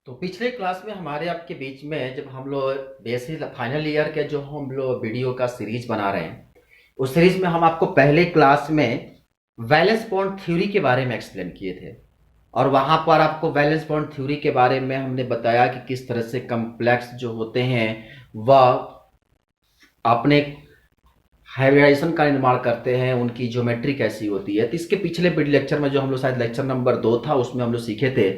तो पिछले क्लास में हमारे आपके बीच में जब हम लोग बेसिक फाइनल ईयर के जो हम लोग वीडियो का सीरीज बना रहे हैं, उस सीरीज में हम आपको पहले क्लास में वैलेंस बॉन्ड थ्योरी के बारे में एक्सप्लेन किए थे। और वहां पर आपको वैलेंस बॉन्ड थ्योरी के बारे में हमने बताया कि किस तरह से कम्प्लेक्स जो होते हैं वह अपने हाइब्रिडाइजेशन का निर्माण करते हैं, उनकी ज्योमेट्री कैसी होती है। तो इसके पिछले लेक्चर में जो हम लोग शायद लेक्चर नंबर 2 था, उसमें हम लोग सीखे थे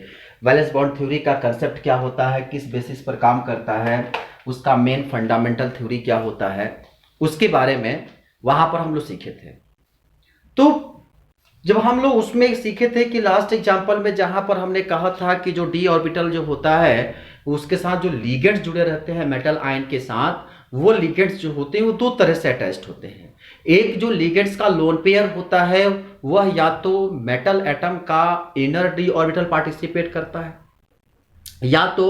वैलेंस बॉन्ड थ्योरी का कंसेप्ट क्या होता है, किस बेसिस पर काम करता है, उसका मेन फंडामेंटल थ्योरी क्या होता है, उसके बारे में वहां पर हम लोग सीखे थे। तो जब हम लोग उसमें सीखे थे कि लास्ट एग्जांपल में जहां पर हमने कहा था कि जो डी ऑर्बिटल जो होता है उसके साथ जो लिगेंड्स जुड़े रहते हैं मेटल आयन के साथ, वो लिगेंड्स जो होते हैं वो दो तरह से अटैच्ड होते हैं। एक जो लिगेंड्स का लोन पेयर होता है वह या तो मेटल एटम का इनर डी ऑर्बिटल पार्टिसिपेट करता है या तो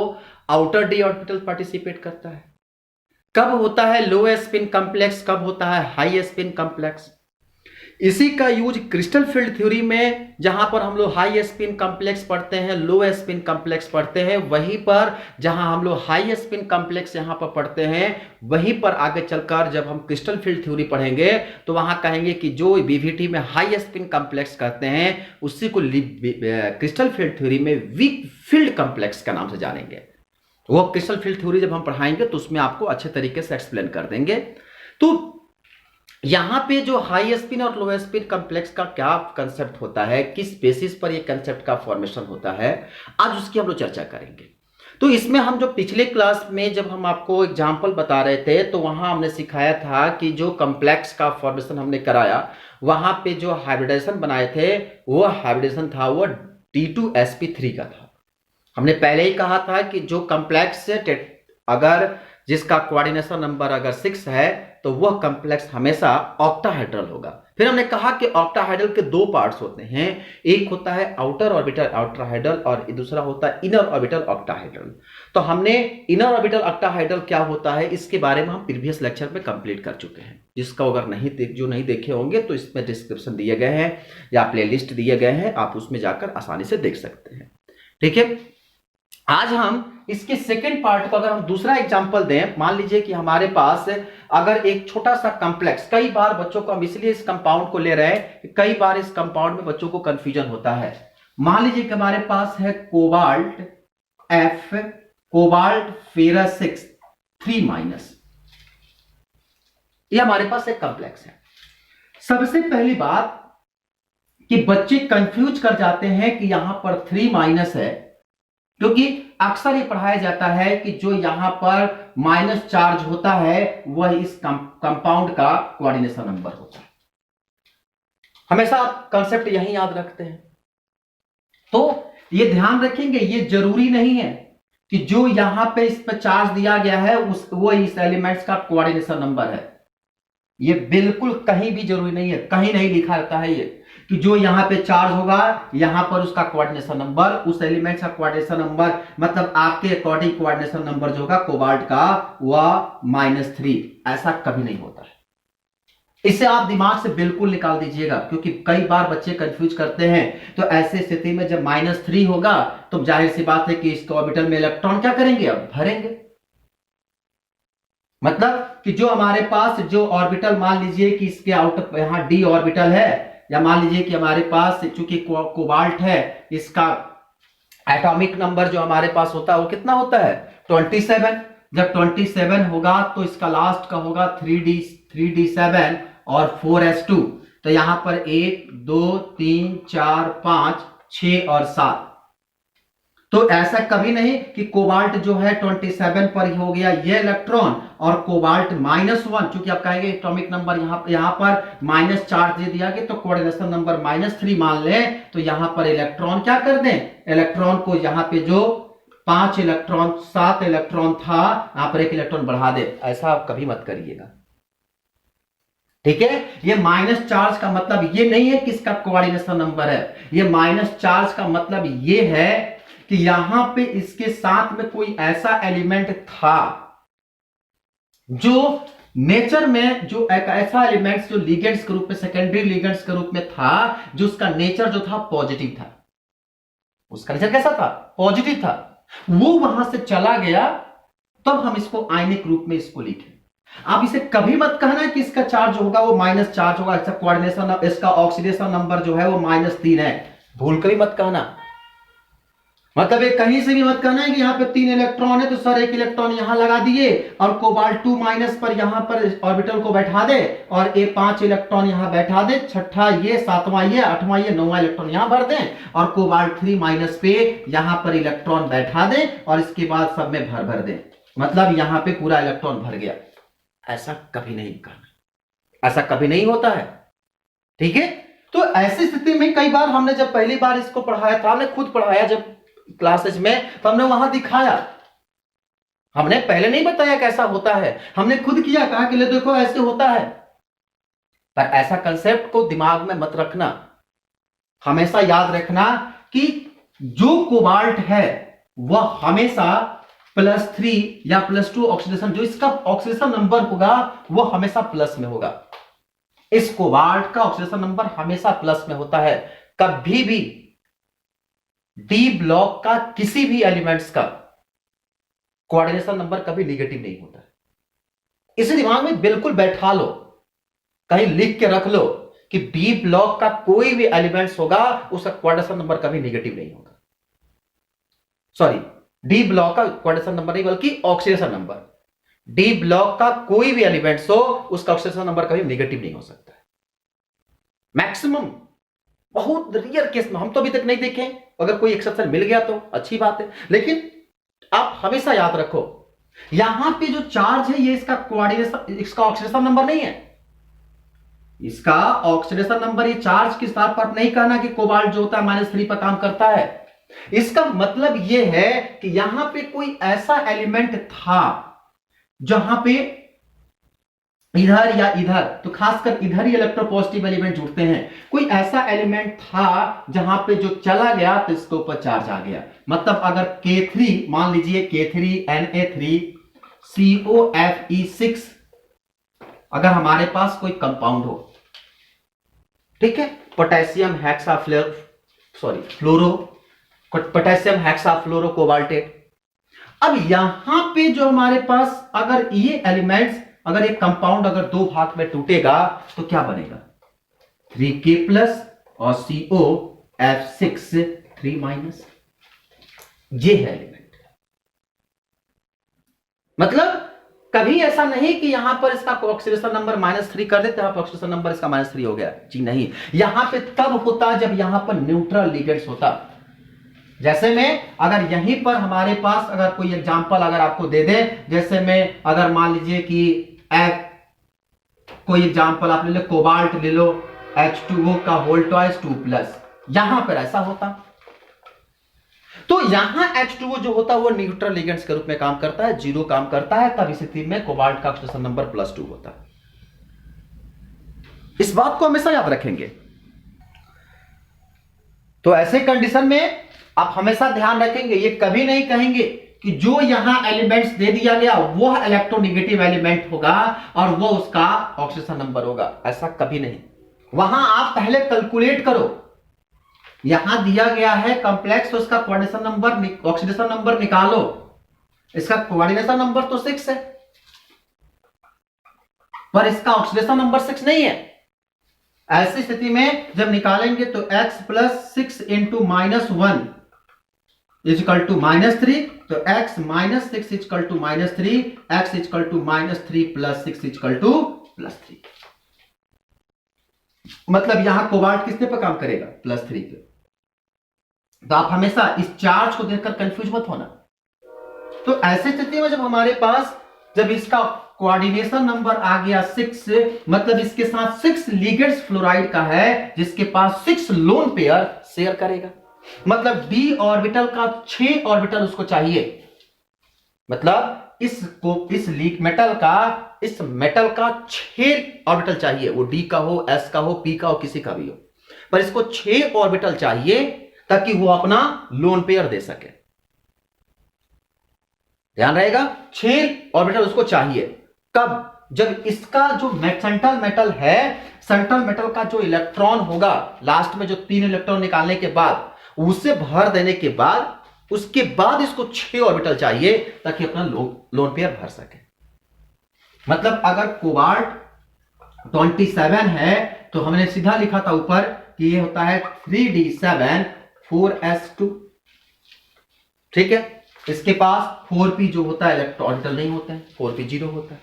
आउटर डी ऑर्बिटल पार्टिसिपेट करता है। कब होता है लो स्पिन कॉम्प्लेक्स, कब होता है हाई स्पिन कॉम्प्लेक्स। इसी का यूज क्रिस्टल फील्ड थ्योरी में, जहां पर हम लोग हाई स्पिन कॉम्प्लेक्स पढ़ते हैं, लो स्पिन कॉम्प्लेक्स पढ़ते हैं, वहीं पर जहां हम लोग हाई स्पिन कॉम्प्लेक्स यहां पर पढ़ते हैं, वहीं पर आगे चलकर जब हम क्रिस्टल फील्ड थ्योरी पढ़ेंगे तो वहां कहेंगे कि जो बीवीटी में हाई स्पिन कॉम्प्लेक्स कहते हैं उसी को क्रिस्टल फील्ड थ्योरी में वीक फील्ड कॉम्प्लेक्स का नाम से जानेंगे। वो क्रिस्टल फील्ड थ्योरी जब हम पढ़ाएंगे तो उसमें आपको अच्छे तरीके से एक्सप्लेन कर देंगे। तो यहां पे जो हाई स्पिन और लो स्पिन कॉम्प्लेक्स का क्या कंसेप्ट होता है, किस बेसिस पर ये कंसेप्ट का फॉर्मेशन होता है, आज उसकी हम लोग चर्चा करेंगे। तो इसमें हम जो पिछले क्लास में जब हम आपको एग्जांपल बता रहे थे तो वहां हमने सिखाया था कि जो कॉम्प्लेक्स का फॉर्मेशन हमने कराया, वहां पे जो हाइब्रिडाइजेशन बनाए थे वो हाइब्रिडाइजेशन था वो D2sp3 का था। हमने पहले ही कहा था कि जो कॉम्प्लेक्स अगर जिसका कोऑर्डिनेशन नंबर अगर 6 है तो वह कॉम्प्लेक्स हमेशा ऑक्टाहेड्रल होगा। फिर हमने कहा कि ऑक्टाहेड्रल के दो पार्ट्स होते हैं, एक होता है आउटर ऑर्बिटल ऑक्टाहेड्रल और दूसरा होता है इनर ऑर्बिटल ऑक्टाहेड्रल। तो हमने इनर ऑर्बिटल ऑक्टाहेड्रल क्या होता है इसके बारे में हम प्रीवियस लेक्चर में कंप्लीट कर चुके हैं। जिसका अगर जो नहीं देखे होंगे तो इसमें डिस्क्रिप्शन दिए गए हैं या प्लेलिस्ट दिए गए हैं, आप उसमें जाकर आसानी से देख सकते हैं। ठीक है, आज हम इसके सेकेंड पार्ट को अगर हम दूसरा एग्जांपल दें, मान लीजिए कि हमारे पास अगर एक छोटा सा कॉम्प्लेक्स, कई बार बच्चों को हम इसलिए इस कंपाउंड को ले रहे हैं कि कई बार इस कंपाउंड में बच्चों को कंफ्यूजन होता है। मान लीजिए कि हमारे पास है कोबाल्ट F, कोबाल्ट फेरस 6 3-, ये हमारे पास एक कॉम्प्लेक्स है। सबसे पहली बात कि बच्चे कंफ्यूज कर जाते हैं कि यहां पर 3- है, क्योंकि अक्सर ये पढ़ाया जाता है कि जो यहां पर माइनस चार्ज होता है वह इस कंपाउंड का कोऑर्डिनेशन नंबर होता है। हमेशा आप कंसेप्ट यही याद रखते हैं। तो ये ध्यान रखेंगे, ये जरूरी नहीं है कि जो यहां पे इस पर चार्ज दिया गया है वो इस एलिमेंट्स का कोऑर्डिनेशन नंबर है। ये बिल्कुल कहीं भी जरूरी नहीं है, कहीं नहीं लिखा रहता है ये कि जो यहां पे चार्ज होगा यहां पर उसका कोऑर्डिनेशन नंबर, उस एलिमेंट का कोऑर्डिनेशन नंबर, मतलब आपके अकॉर्डिंग कोऑर्डिनेशन नंबर जो होगा कोबाल्ट का वह -3, ऐसा कभी नहीं होता है। इसे आप दिमाग से बिल्कुल निकाल दीजिएगा, क्योंकि कई बार बच्चे कंफ्यूज करते हैं। तो ऐसे स्थिति में जब -3 होगा तो जाहिर सी बात है कि इस ऑर्बिटल में इलेक्ट्रॉन क्या करेंगे, अब भरेंगे। मतलब कि जो हमारे पास जो ऑर्बिटल, मान लीजिए कि इसके आउटर यहां डी ऑर्बिटल है, या मान लीजिए कि हमारे पास चूंकि कोबाल्ट है, इसका एटॉमिक नंबर जो हमारे पास होता है वो कितना होता है 27। जब 27 होगा तो इसका लास्ट का होगा 3d7 और 4s2। तो यहां पर 1 2 3 4 5 6 और 7। तो ऐसा कभी नहीं कि कोबाल्ट जो है 27 पर ही हो गया ये इलेक्ट्रॉन और कोबाल्ट -1, क्योंकि आप कहेंगे एटॉमिक नंबर यहां पर माइनस चार्ज दे दिया गया तो कोऑर्डिनेशन नंबर -3 मान लें, तो यहां पर इलेक्ट्रॉन क्या कर दें, इलेक्ट्रॉन को यहां पे जो 5 इलेक्ट्रॉन 7 इलेक्ट्रॉन था यहां पर 1 इलेक्ट्रॉन बढ़ा दे। ऐसा आप कभी मत करिएगा, ठीक है। ये माइनस चार्ज का मतलब ये नहीं है कि इसका कोऑर्डिनेशन नंबर है, ये माइनस चार्ज का मतलब ये है कि यहां पे इसके साथ में कोई ऐसा एलिमेंट था जो नेचर में, जो एक ऐसा एलिमेंट जो लिगेंड्स के रूप में, सेकेंडरी लिगेंड्स के रूप में था, जो उसका नेचर जो था पॉजिटिव था। उसका नेचर कैसा था, पॉजिटिव था। वो वहां से चला गया, तब हम इसको आयनिक रूप में इसको लिखें। आप इसे कभी मत कहना कि इसका चार्ज होगा वो माइनस चार्ज होगा, इसका कोऑर्डिनेशन, इसका ऑक्सीडेशन नंबर जो है वो -3 है, भूल कभी मत कहना। मतलब ये कहीं से भी मत कहना है कि यहाँ पे 3 इलेक्ट्रॉन है तो सर एक इलेक्ट्रॉन यहां लगा दिए और कोबाल्ट 2 माइनस पर यहां पर ऑर्बिटल को बैठा दे और ये 5 इलेक्ट्रॉन यहां बैठा दे, छठा ये, सातवां ये, आठवां ये, नौवां इलेक्ट्रॉन यहां भर दें और कोबाल्ट 3 माइनस पे यहां पर इलेक्ट्रॉन बैठा दे और इसके बाद सब में भर दें, मतलब यहां पे पूरा इलेक्ट्रॉन भर गया। ऐसा कभी नहीं करना, ऐसा कभी नहीं होता है, ठीक है। तो ऐसी स्थिति में कई बार हमने जब पहली बार इसको पढ़ाया था, हमने खुद पढ़ाया जब क्लासेस में, तो हमने वहां दिखाया, हमने पहले नहीं बताया कैसा होता है, हमने खुद किया, कहा कि ले देखो ऐसे होता है। पर ऐसा कंसेप्ट को दिमाग में मत रखना, हमेशा याद रखना कि जो कोबाल्ट है वह हमेशा +3 या +2 ऑक्सीडेशन, जो इसका ऑक्सीडेशन नंबर होगा वह हमेशा प्लस में होगा। इस कोबाल्ट का ऑक्सीडेशन नंबर हमेशा प्लस में होता है, कभी भी डी ब्लॉक का किसी भी एलिमेंट्स का कोऑर्डिनेशन नंबर कभी निगेटिव नहीं होता है। इसे दिमाग में बिल्कुल बैठा लो, कहीं लिख के रख लो कि डी ब्लॉक का कोई भी एलिमेंट्स होगा उसका कोऑर्डिनेशन नंबर कभी निगेटिव नहीं होगा। सॉरी, डी ब्लॉक का कोऑर्डिनेशन नंबर नहीं बल्कि ऑक्सीडेशन नंबर, डी ब्लॉक का कोई भी एलिमेंट्स हो उसका ऑक्सीडेशन नंबर कभी निगेटिव नहीं हो सकता है। मैक्सिमम, बहुत रियर केस में, हम तो अभी तक नहीं देखे, अगर कोई एक्सेप्शन मिल गया तो अच्छी बात है, लेकिन आप हमेशा याद रखो यहां पे जो चार्ज है ये इसका कोऑर्डिनेशन, इसका ऑक्सीडेशन नंबर नहीं है, इसका ऑक्सीडेशन नंबर, ये चार्ज के साथ पर नहीं कहना कि कोबाल्ट जो होता है -3 पर काम करता है। इसका मतलब यह है कि यहां पे कोई ऐसा एलिमेंट था जहां पे इधर या इधर, तो खासकर इधर ही इलेक्ट्रोपॉजिटिव एलिमेंट जुड़ते हैं, कोई ऐसा एलिमेंट था जहां पे जो चला गया तो इसके ऊपर चार्ज आ गया। मतलब अगर K3, मान लीजिए K3Na3COFe6 अगर हमारे पास कोई कंपाउंड हो, ठीक है, पोटेशियम हेक्साफ्लोरो कोबाल्टेट। अब यहां पे जो हमारे पास अगर ये एलिमेंट्स, अगर एक कंपाउंड अगर दो भाग में टूटेगा तो क्या बनेगा, 3K+ और COF6 3-, ये है एलिमेंट। मतलब कभी ऐसा नहीं कि यहां पर इसका ऑक्सीडेशन नंबर -3 कर देते हैं, ऑक्सीडेशन नंबर इसका -3 हो गया, जी नहीं, यहां पे तब होता जब यहां पर न्यूट्रल लिगेंड्स होता। जैसे में अगर यहीं पर हमारे पास अगर कोई एग्जांपल अगर आपको दे दे, जैसे में अगर मान लीजिए कि कोई एग्जांपल आप ले लो, कोबाल्ट ले लो, H2O का होल ट्वाइस 2+, यहां पर ऐसा होता, तो यहां H2O जो होता है वो न्यूट्रल लिगेंड्स के रूप में काम करता है, 0 काम करता है, तब इस स्थिति में कोबाल्ट का ऑक्सीडेशन नंबर +2 होता है। इस बात को हमेशा याद रखेंगे। तो ऐसे कंडीशन में आप हमेशा ध्यान रखेंगे, ये कभी नहीं कहेंगे कि जो यहां एलिमेंट्स दे दिया गया वह इलेक्ट्रोनेगेटिव एलिमेंट होगा और वो उसका ऑक्सीडेशन नंबर होगा, ऐसा कभी नहीं। वहां आप पहले कैलकुलेट करो, यहां दिया गया है कॉम्प्लेक्स, तो उसका कोऑर्डिनेशन नंबर, ऑक्सीडेशन नंबर निकालो, इसका कोऑर्डिनेशन नंबर तो 6 है पर इसका ऑक्सीडेशन नंबर 6 नहीं है। ऐसी स्थिति में जब निकालेंगे तो x + 6 × -1 = -3, तो x - 6 = -3, x = -3 + 6 = +3। मतलब यहां कोबाल्ट किसने पर काम करेगा, +3 पे। तो आप हमेशा इस चार्ज को देखकर कंफ्यूज मत होना। तो ऐसी स्थिति में जब हमारे पास, जब इसका कोऑर्डिनेशन नंबर आ गया 6, मतलब इसके साथ 6 लिगेंड्स फ्लोराइड का है, जिसके पास 6 लोन पेयर शेयर करेगा, मतलब d ऑर्बिटल का 6 ऑर्बिटल उसको चाहिए। मतलब इस मेटल का 6 ऑर्बिटल चाहिए, वो d का हो, s का हो, p का हो, किसी का भी हो, पर इसको 6 ऑर्बिटल चाहिए ताकि वो अपना लोन पेयर दे सके। ध्यान रहेगा, 6 ऑर्बिटल उसको चाहिए। कब, जब इसका जो सेंट्रल मेटल है, सेंट्रल मेटल का जो इलेक्ट्रॉन होगा लास्ट में, जो 3 इलेक्ट्रॉन निकालने के बाद, उसे भर देने के बाद उसके बाद इसको 6 ऑर्बिटल चाहिए ताकि अपना लोन पेयर भर सके। मतलब अगर कोबाल्ट 27 है तो हमने सीधा लिखा था ऊपर कि ये होता है 3d7 4s2। ठीक है, इसके पास 4p जो होता है इलेक्ट्रॉन नहीं होता है, 4p 0 होता है।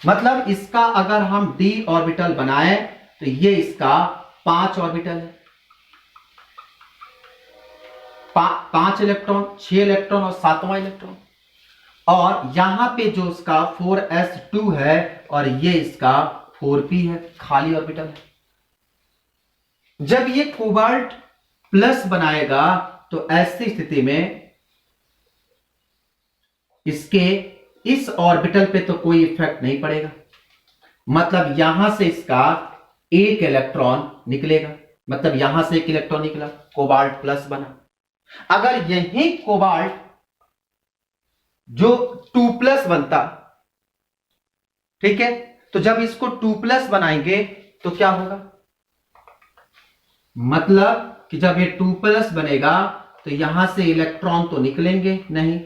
मतलब इसका अगर हम d ऑर्बिटल बनाए तो ये इसका 5 ऑर्बिटल है, 5 इलेक्ट्रॉन, 6 इलेक्ट्रॉन और 7वां इलेक्ट्रॉन। और यहां पे जो इसका 4s2 है और ये इसका 4p है, खाली ऑर्बिटल है। जब ये कोबाल्ट प्लस बनाएगा तो ऐसी स्थिति में इसके इस ऑर्बिटल पे तो कोई इफेक्ट नहीं पड़ेगा, मतलब यहां से इसका एक इलेक्ट्रॉन निकलेगा, मतलब यहां से एक इलेक्ट्रॉन निकला, कोबाल्ट प्लस बना। अगर यही कोबाल्ट जो 2+ बनता, ठीक है, तो जब इसको 2+ बनाएंगे तो क्या होगा, मतलब कि जब ये 2+ बनेगा तो यहां से इलेक्ट्रॉन तो निकलेंगे नहीं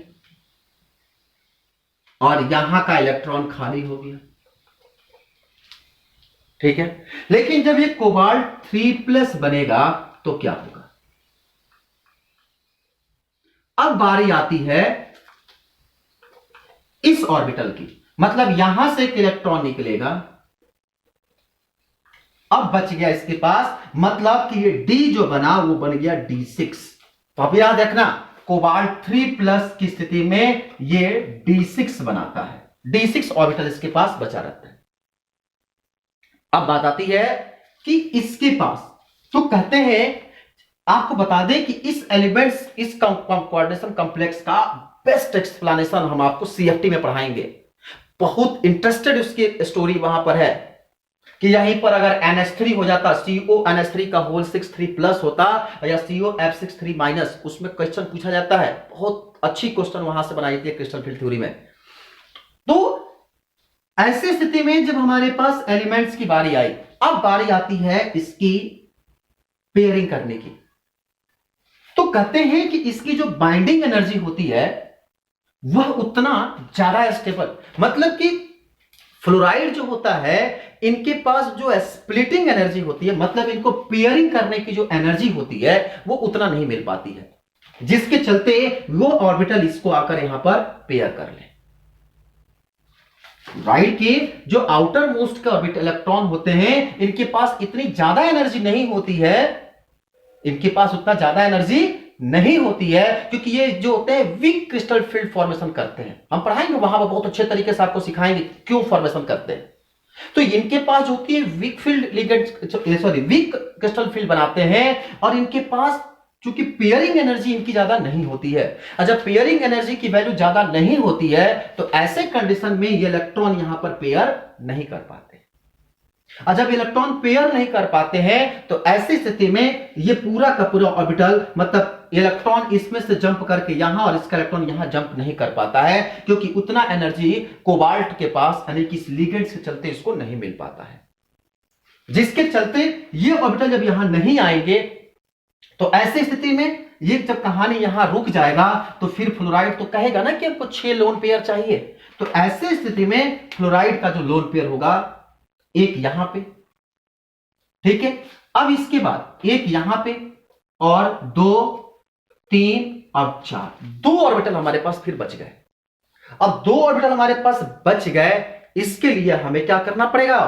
और यहां का इलेक्ट्रॉन खाली हो गया। ठीक है, लेकिन जब ये कोबाल्ट 3+ बनेगा तो क्या होगा। अब बारी आती है इस ऑर्बिटल की, मतलब यहां से एक इलेक्ट्रॉन निकलेगा, अब बच गया इसके पास, मतलब कि ये D जो बना वो बन गया D6। तो अब याद रखना कोबाल्ट 3+ की स्थिति में ये D6 बनाता है, D6 ऑर्बिटल इसके पास बचा रहता है। अब बात आती है कि इसके पास, तो कहते हैं आपको बता दें कि इस एलिमेंट्स, इस कोऑर्डिनेशन कॉम्प्लेक्स का बेस्ट एक्सप्लेनेशन हम आपको CFT में पढ़ाएंगे। बहुत इंटरेस्टेड उसकी स्टोरी वहां पर है कि यहीं पर अगर NH3 हो जाता, CONH3 का होल 6 3+ होता या COF6 3-, उसमें क्वेश्चन पूछा जाता है, बहुत अच्छी क्वेश्चन वहां से बनाई थी क्रिस्टल फील्ड थ्योरी में। तो ऐसी स्थिति में जब हमारे पास एलिमेंट्स की बारी आई, अब बारी आती है इसकी पेयरिंग करने की। तो कहते हैं कि इसकी जो बाइंडिंग एनर्जी होती है वह उतना ज्यादा स्टेबल, मतलब कि फ्लोराइड जो होता है इनके पास जो स्प्लिटिंग एनर्जी होती है, मतलब इनको पेयरिंग करने की जो एनर्जी होती है वो उतना नहीं मिल पाती है, जिसके चलते वो ऑर्बिटल इसको आकर यहां पर पेयर कर ले। राइट की जो आउटर मोस्ट का ऑर्बिटल इलेक्ट्रॉन होते हैं इनके पास इतनी ज्यादा एनर्जी नहीं होती है, इनके पास उतना ज्यादा एनर्जी नहीं होती है, क्योंकि ये जो होते हैं वीक क्रिस्टल फील्ड फॉर्मेशन करते हैं। हम पढ़ाएंगे वहां पर, बहुत अच्छे तरीके से आपको सिखाएंगे क्यों फॉर्मेशन करते हैं। तो इनके पास होती है weak field ligand, sorry week crystal field बनाते हैं, और इनके पास चूंकि पेयरिंग एनर्जी इनकी ज्यादा नहीं होती है। जब पेयरिंग एनर्जी की वैल्यू ज्यादा नहीं होती है तो ऐसे कंडीशन में ये इलेक्ट्रॉन यहां पर पेयर नहीं कर पाते। और जब इलेक्ट्रॉन पेयर नहीं कर पाते हैं तो ऐसी स्थिति में ये पूरा का पूरा ऑर्बिटल, मतलब इलेक्ट्रॉन इसमें से जंप करके यहां और इसका इलेक्ट्रॉन यहां जंप नहीं कर पाता है, क्योंकि उतना एनर्जी कोबाल्ट के पास यानी कि इस लिगेंड के चलते इसको नहीं मिल पाता है, जिसके चलते ये ऑर्बिटल जब यहां नहीं आएंगे तो ऐसी स्थिति में ये जब कहानी यहां रुक जाएगा तो फिर फ्लोराइड तो कहेगा ना कि हमको 6 लोन पेयर चाहिए। तो ऐसी स्थिति में फ्लोराइड का जो लोन पेयर होगा एक यहां पे, ठीक है, अब इसके बाद एक यहां पे और 2 3 और 4, 2 ऑर्बिटल हमारे पास फिर बच गए। अब 2 ऑर्बिटल हमारे पास बच गए, इसके लिए हमें क्या करना पड़ेगा,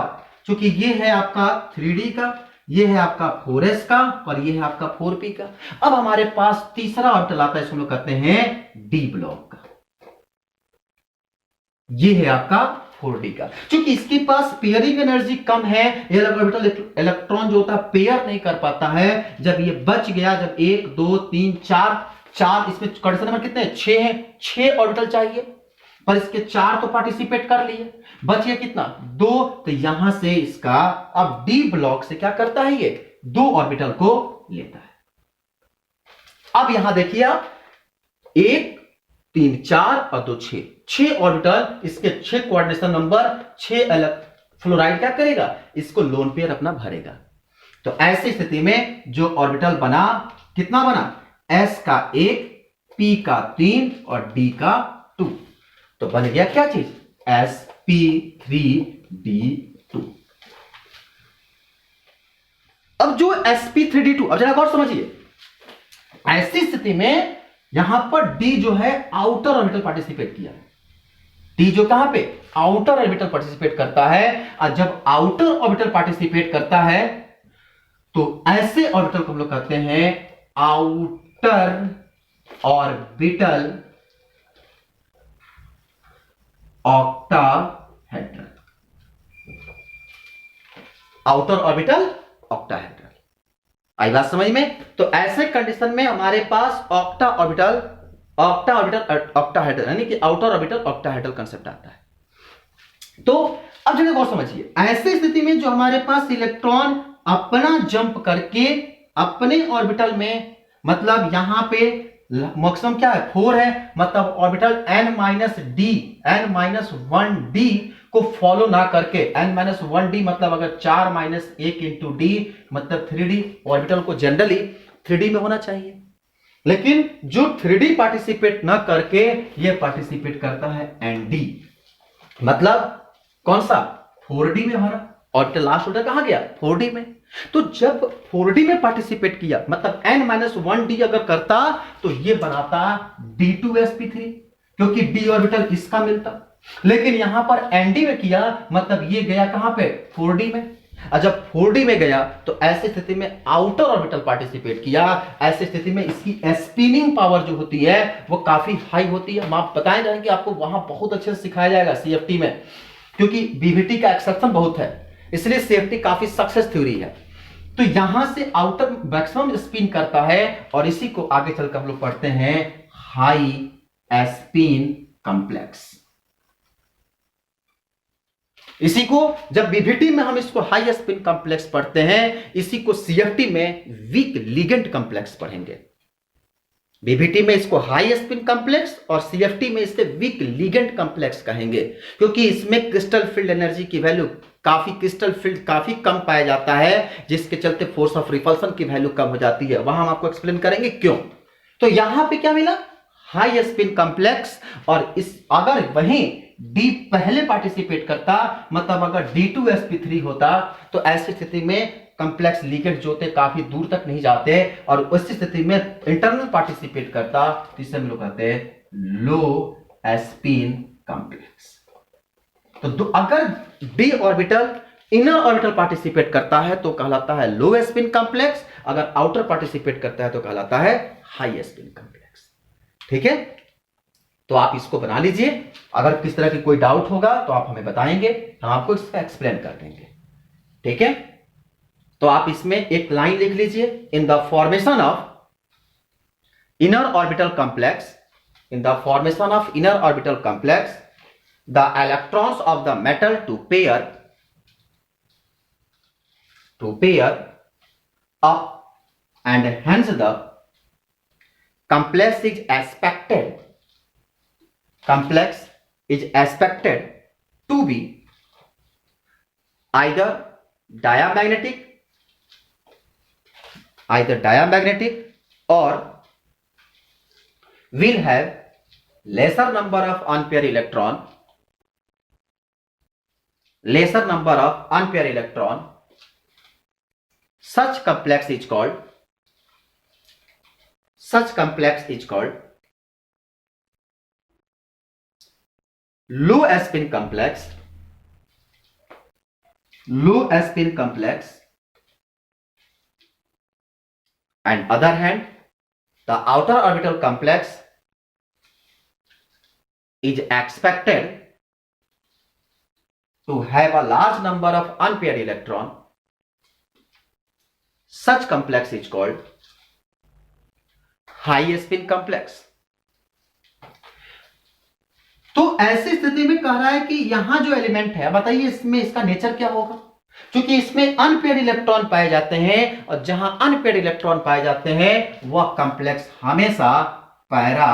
क्योंकि ये है आपका 3D का, ये है आपका 4s का और ये है आपका 4p का। अब हमारे पास तीसरा ऑर्बिटल आता है, इसको हम लोग कहते हैं D ब्लॉक का, ये है आपका 4d का। क्योंकि इसके पास पेयरिंग एनर्जी कम है, ये ऑर्बिटल इलेक्ट्रॉन जो होता है पेयर नहीं कर पाता है। जब ये बच गया, जब 1 2 3 4 इसमें कंडीशन नंबर कितने हैं, 6 है, 6 ऑर्बिटल चाहिए, पर इसके 4 तो पार्टिसिपेट कर लिए, बच गया कितना 2। तो यहां से इसका अब D ब्लॉक से क्या करता है, ये 2 ऑर्बिटल को लेता है। अब यहां देखिए आप 1 3 4 और 2 6 ऑर्बिटल, इसके 6 कोऑर्डिनेशन नंबर, 6 अलग फ्लोराइड क्या करेगा, इसको लोन पेयर अपना भरेगा। तो ऐसी स्थिति में जो ऑर्बिटल बना, कितना बना, s का 1 p का 3 और d का 2, तो बन गया क्या चीज, sp3d2। अब जो sp3d2, अब जरा गौर समझिए, ऐसी स्थिति में यहां पर d जो है आउटर ऑर्बिटल पार्टिसिपेट किया, d जो कहां पे, आउटर ऑर्बिटल पार्टिसिपेट करता है। और जब आउटर ऑर्बिटल पार्टिसिपेट करता है तो ऐसे ऑर्बिटल को हम लोग कहते हैं outer orbital octahedral. Outer orbital octahedral, आई बात समझ में। तो ऐसे कंडीशन में हमारे पास ऑक्टा ऑर्बिटल ऑक्टाहेड्रल यानी कि आउटर ऑर्बिटल ऑक्टाहेड्रल कंसेप्ट आता है। तो अब जगह को समझिए, ऐसी स्थिति में जो हमारे पास इलेक्ट्रॉन अपना जंप करके अपने ऑर्बिटल में, मतलब यहां पे मैक्सिमम क्या है 4 है, मतलब ऑर्बिटल n-1d को फॉलो ना करके, n-1d मतलब अगर 4 - 1 इंटू डी मतलब 3d, ऑर्बिटल को जनरली 3d में होना चाहिए, लेकिन जो 3d पार्टिसिपेट ना करके ये पार्टिसिपेट करता है nd, मतलब कौन सा 4d में हमारा ऑर्बिटल, लास्ट ऑर्बिटल कहां गया 4d में। तो जब 4d में पार्टिसिपेट किया मतलब n-1d अगर करता तो ये बनाता d2sp3, क्योंकि d ऑर्बिटल इसका मिलता, लेकिन यहां पर nd में किया मतलब ये गया कहां पे 4d में। और जब 4d में गया तो ऐसी स्थिति में आउटर ऑर्बिटल पार्टिसिपेट किया, ऐसी स्थिति में इसकी स्पिनिंग पावर जो होती है वो काफी हाई होती है। हम आप बताए जाएंगे, आपको वहां बहुत अच्छे से सिखाया जाएगा सीएफटी में, क्योंकि बीवीटी का एक्सेप्शन बहुत है, इसलिए सीएफटी काफी सक्सेस थ्योरी है। तो यहां से आउटर मैक्सिमम स्पिन करता है और इसी को आगे चलकर हम लोग पढ़ते हैं हाई स्पिन कॉम्प्लेक्स। इसी को जब बीवीटी में हम इसको हाई स्पिन कॉम्प्लेक्स पढ़ते हैं, इसी को सीएफटी में वीक लिगेंड कॉम्प्लेक्स पढ़ेंगे। बीवीटी में इसको हाई स्पिन कॉम्प्लेक्स और सीएफटी में इसे वीक लिगेंड कॉम्प्लेक्स कहेंगे, क्योंकि इसमें क्रिस्टल फील्ड एनर्जी की वैल्यू क्रिस्टल फील्ड काफी कम पाया जाता है, जिसके चलते फोर्स ऑफ रिपल्सन की वैल्यू कम हो जाती है। वहां हम आपको एक्सप्लेन करेंगे क्यों। तो यहां पे क्या मिला, हाई स्पिन कॉम्प्लेक्स, और इस अगर वहीं डी पहले पार्टिसिपेट करता, मतलब अगर d2sp3 होता, तो ऐसी स्थिति में कॉम्प्लेक्स लिगेंड जो होते काफी दूर तक नहीं जाते, और उस स्थिति में इंटरनल पार्टिसिपेट करता, तो इसे हम लोग कहते हैं लो स्पिन कॉम्प्लेक्स। तो अगर D orbital inner orbital participate करता है तो कहलाता है लो स्पिन कॉम्प्लेक्स, अगर आउटर पार्टिसिपेट करता है तो कहलाता है हाई स्पिन कॉम्प्लेक्स। ठीक है, तो आप इसको बना लीजिए। अगर किस तरह की कोई डाउट होगा तो आप हमें बताएंगे, हम आपको इसका एक्सप्लेन कर देंगे। ठीक है, तो आप इसमें एक लाइन लिख लीजिए, in the formation of inner orbital complex, in the formation of inner orbital complex the electrons of the metal to pair up, and hence the complex is expected to be either diamagnetic or will have lesser number of unpaired electron. Such complex is called low spin complex, and other hand the outer orbital complex is expected to have a large number of unpaired electron. Such complex is called high spin complex. तो ऐसी स्थिति में कह रहा है कि यहां जो एलिमेंट है, बताइए इसमें इसका नेचर क्या होगा, क्योंकि इसमें अनपेयर्ड इलेक्ट्रॉन पाए जाते हैं, और जहां अनपेयर्ड इलेक्ट्रॉन पाए जाते हैं वह कॉम्प्लेक्स हमेशा पैरा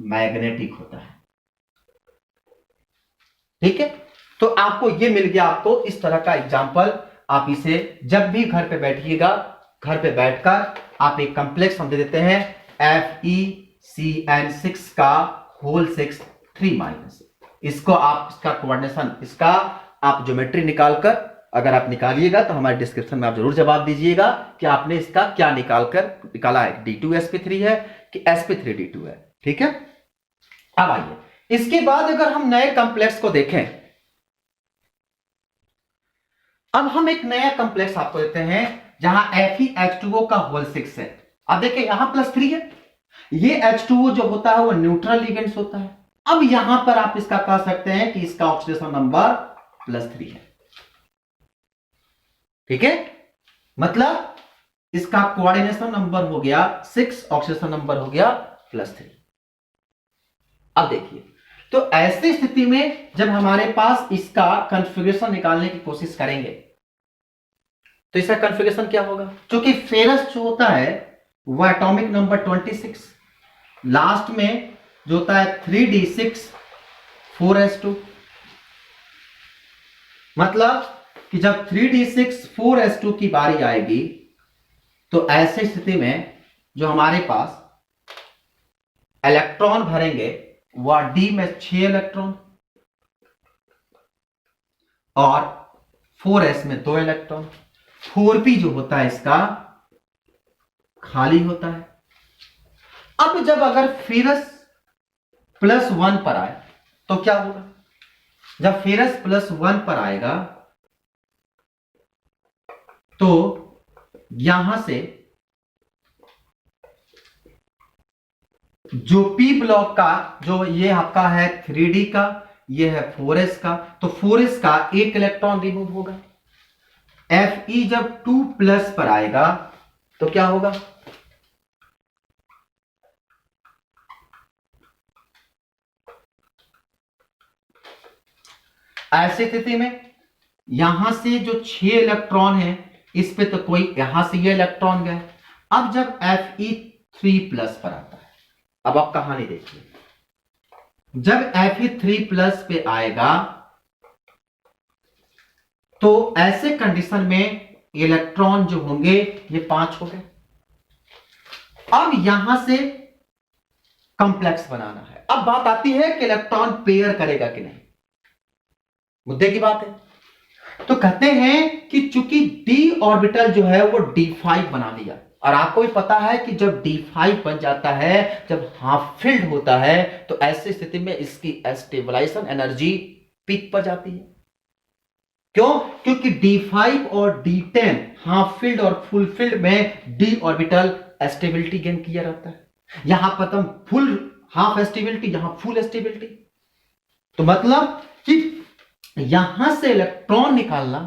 मैग्नेटिक होता है। ठीक है, तो आपको ये मिल गया, आपको इस तरह का एग्जाम्पल। आप इसे जब भी घर पे बैठिएगा, घर पे बैठकर आप एक कॉम्प्लेक्स हम दे देते हैं CN6 का होल 6 3 माइनस। इसको आप इसका कोऑर्डिनेशन, इसका आप ज्योमेट्री निकालकर अगर आप निकालिएगा तो हमारे डिस्क्रिप्शन में आप जरूर जवाब दीजिएगा कि आपने इसका क्या निकाला है, D2sp3 है कि sp3d2 है। ठीक है, अब आइए इसके बाद अगर हम नए कॉम्प्लेक्स को देखें, अब हम एक नया कॉम्प्लेक्स आपको देते हैं जहां FeH2O का होल 6 है। अब देखिए यहां +3 है, ये H2O जो होता है वो न्यूट्रल लिगेंड्स होता है। अब यहां पर आप इसका कह सकते हैं कि इसका ऑक्सीडेशन नंबर +3 है। ठीक है, मतलब इसका कोऑर्डिनेशन नंबर हो गया 6, ऑक्सीडेशन नंबर हो गया +3। अब देखिए, तो ऐसी स्थिति में जब हमारे पास इसका कॉन्फ़िगरेशन निकालने की कोशिश करेंगे तो इसका कॉन्फ़िगरेशन क्या होगा, क्योंकि फेरस जो होता है वह एटॉमिक नंबर 26, लास्ट में जो होता है 3d6 4s2, मतलब कि जब 3d6 4s2 की बारी आएगी तो ऐसी स्थिति में जो हमारे पास इलेक्ट्रॉन भरेंगे वह d में 6 इलेक्ट्रॉन और 4s में 2 इलेक्ट्रॉन, 4p जो होता है इसका खाली होता है। अब जब अगर फेरस +1 पर आए तो क्या होगा, जब फेरस +1 पर आएगा तो यहां से जो p ब्लॉक का जो ये आपका है 3d का, ये है 4s का, तो 4s का 1 इलेक्ट्रॉन रिमूव होगा। Fe जब 2+ पर आएगा तो क्या होगा, ऐसी स्थिति में यहां से जो 6 इलेक्ट्रॉन है इस पे तो कोई, यहां से ये इलेक्ट्रॉन गए। अब जब Fe3+ पर आता है, अब आप कहानी देखिए, जब Fe3+ पे आएगा तो ऐसे कंडीशन में इलेक्ट्रॉन जो होंगे ये 5 हो गए। अब यहां से कॉम्प्लेक्स बनाना है। अब बात आती है कि इलेक्ट्रॉन पेयर करेगा कि नहीं, मुद्दे की बात है। तो कहते हैं कि चूंकि d ऑर्बिटल जो है वो d5 बना लिया, और आपको भी पता है कि जब d5 बन जाता है, जब हाफ फिल्ड होता है, तो ऐसी स्थिति में इसकी स्टेबलाइजेशन एनर्जी पीक पर जाती है। क्यों, क्योंकि d5 और d10 हाफ फील्ड और फुल फील्ड में d ऑर्बिटल स्टेबिलिटी गेन किया रहता है। यहां पर तुम फुल हाफ स्टेबिलिटी, यहां फुल स्टेबिलिटी, तो मतलब कि यहां से इलेक्ट्रॉन निकालना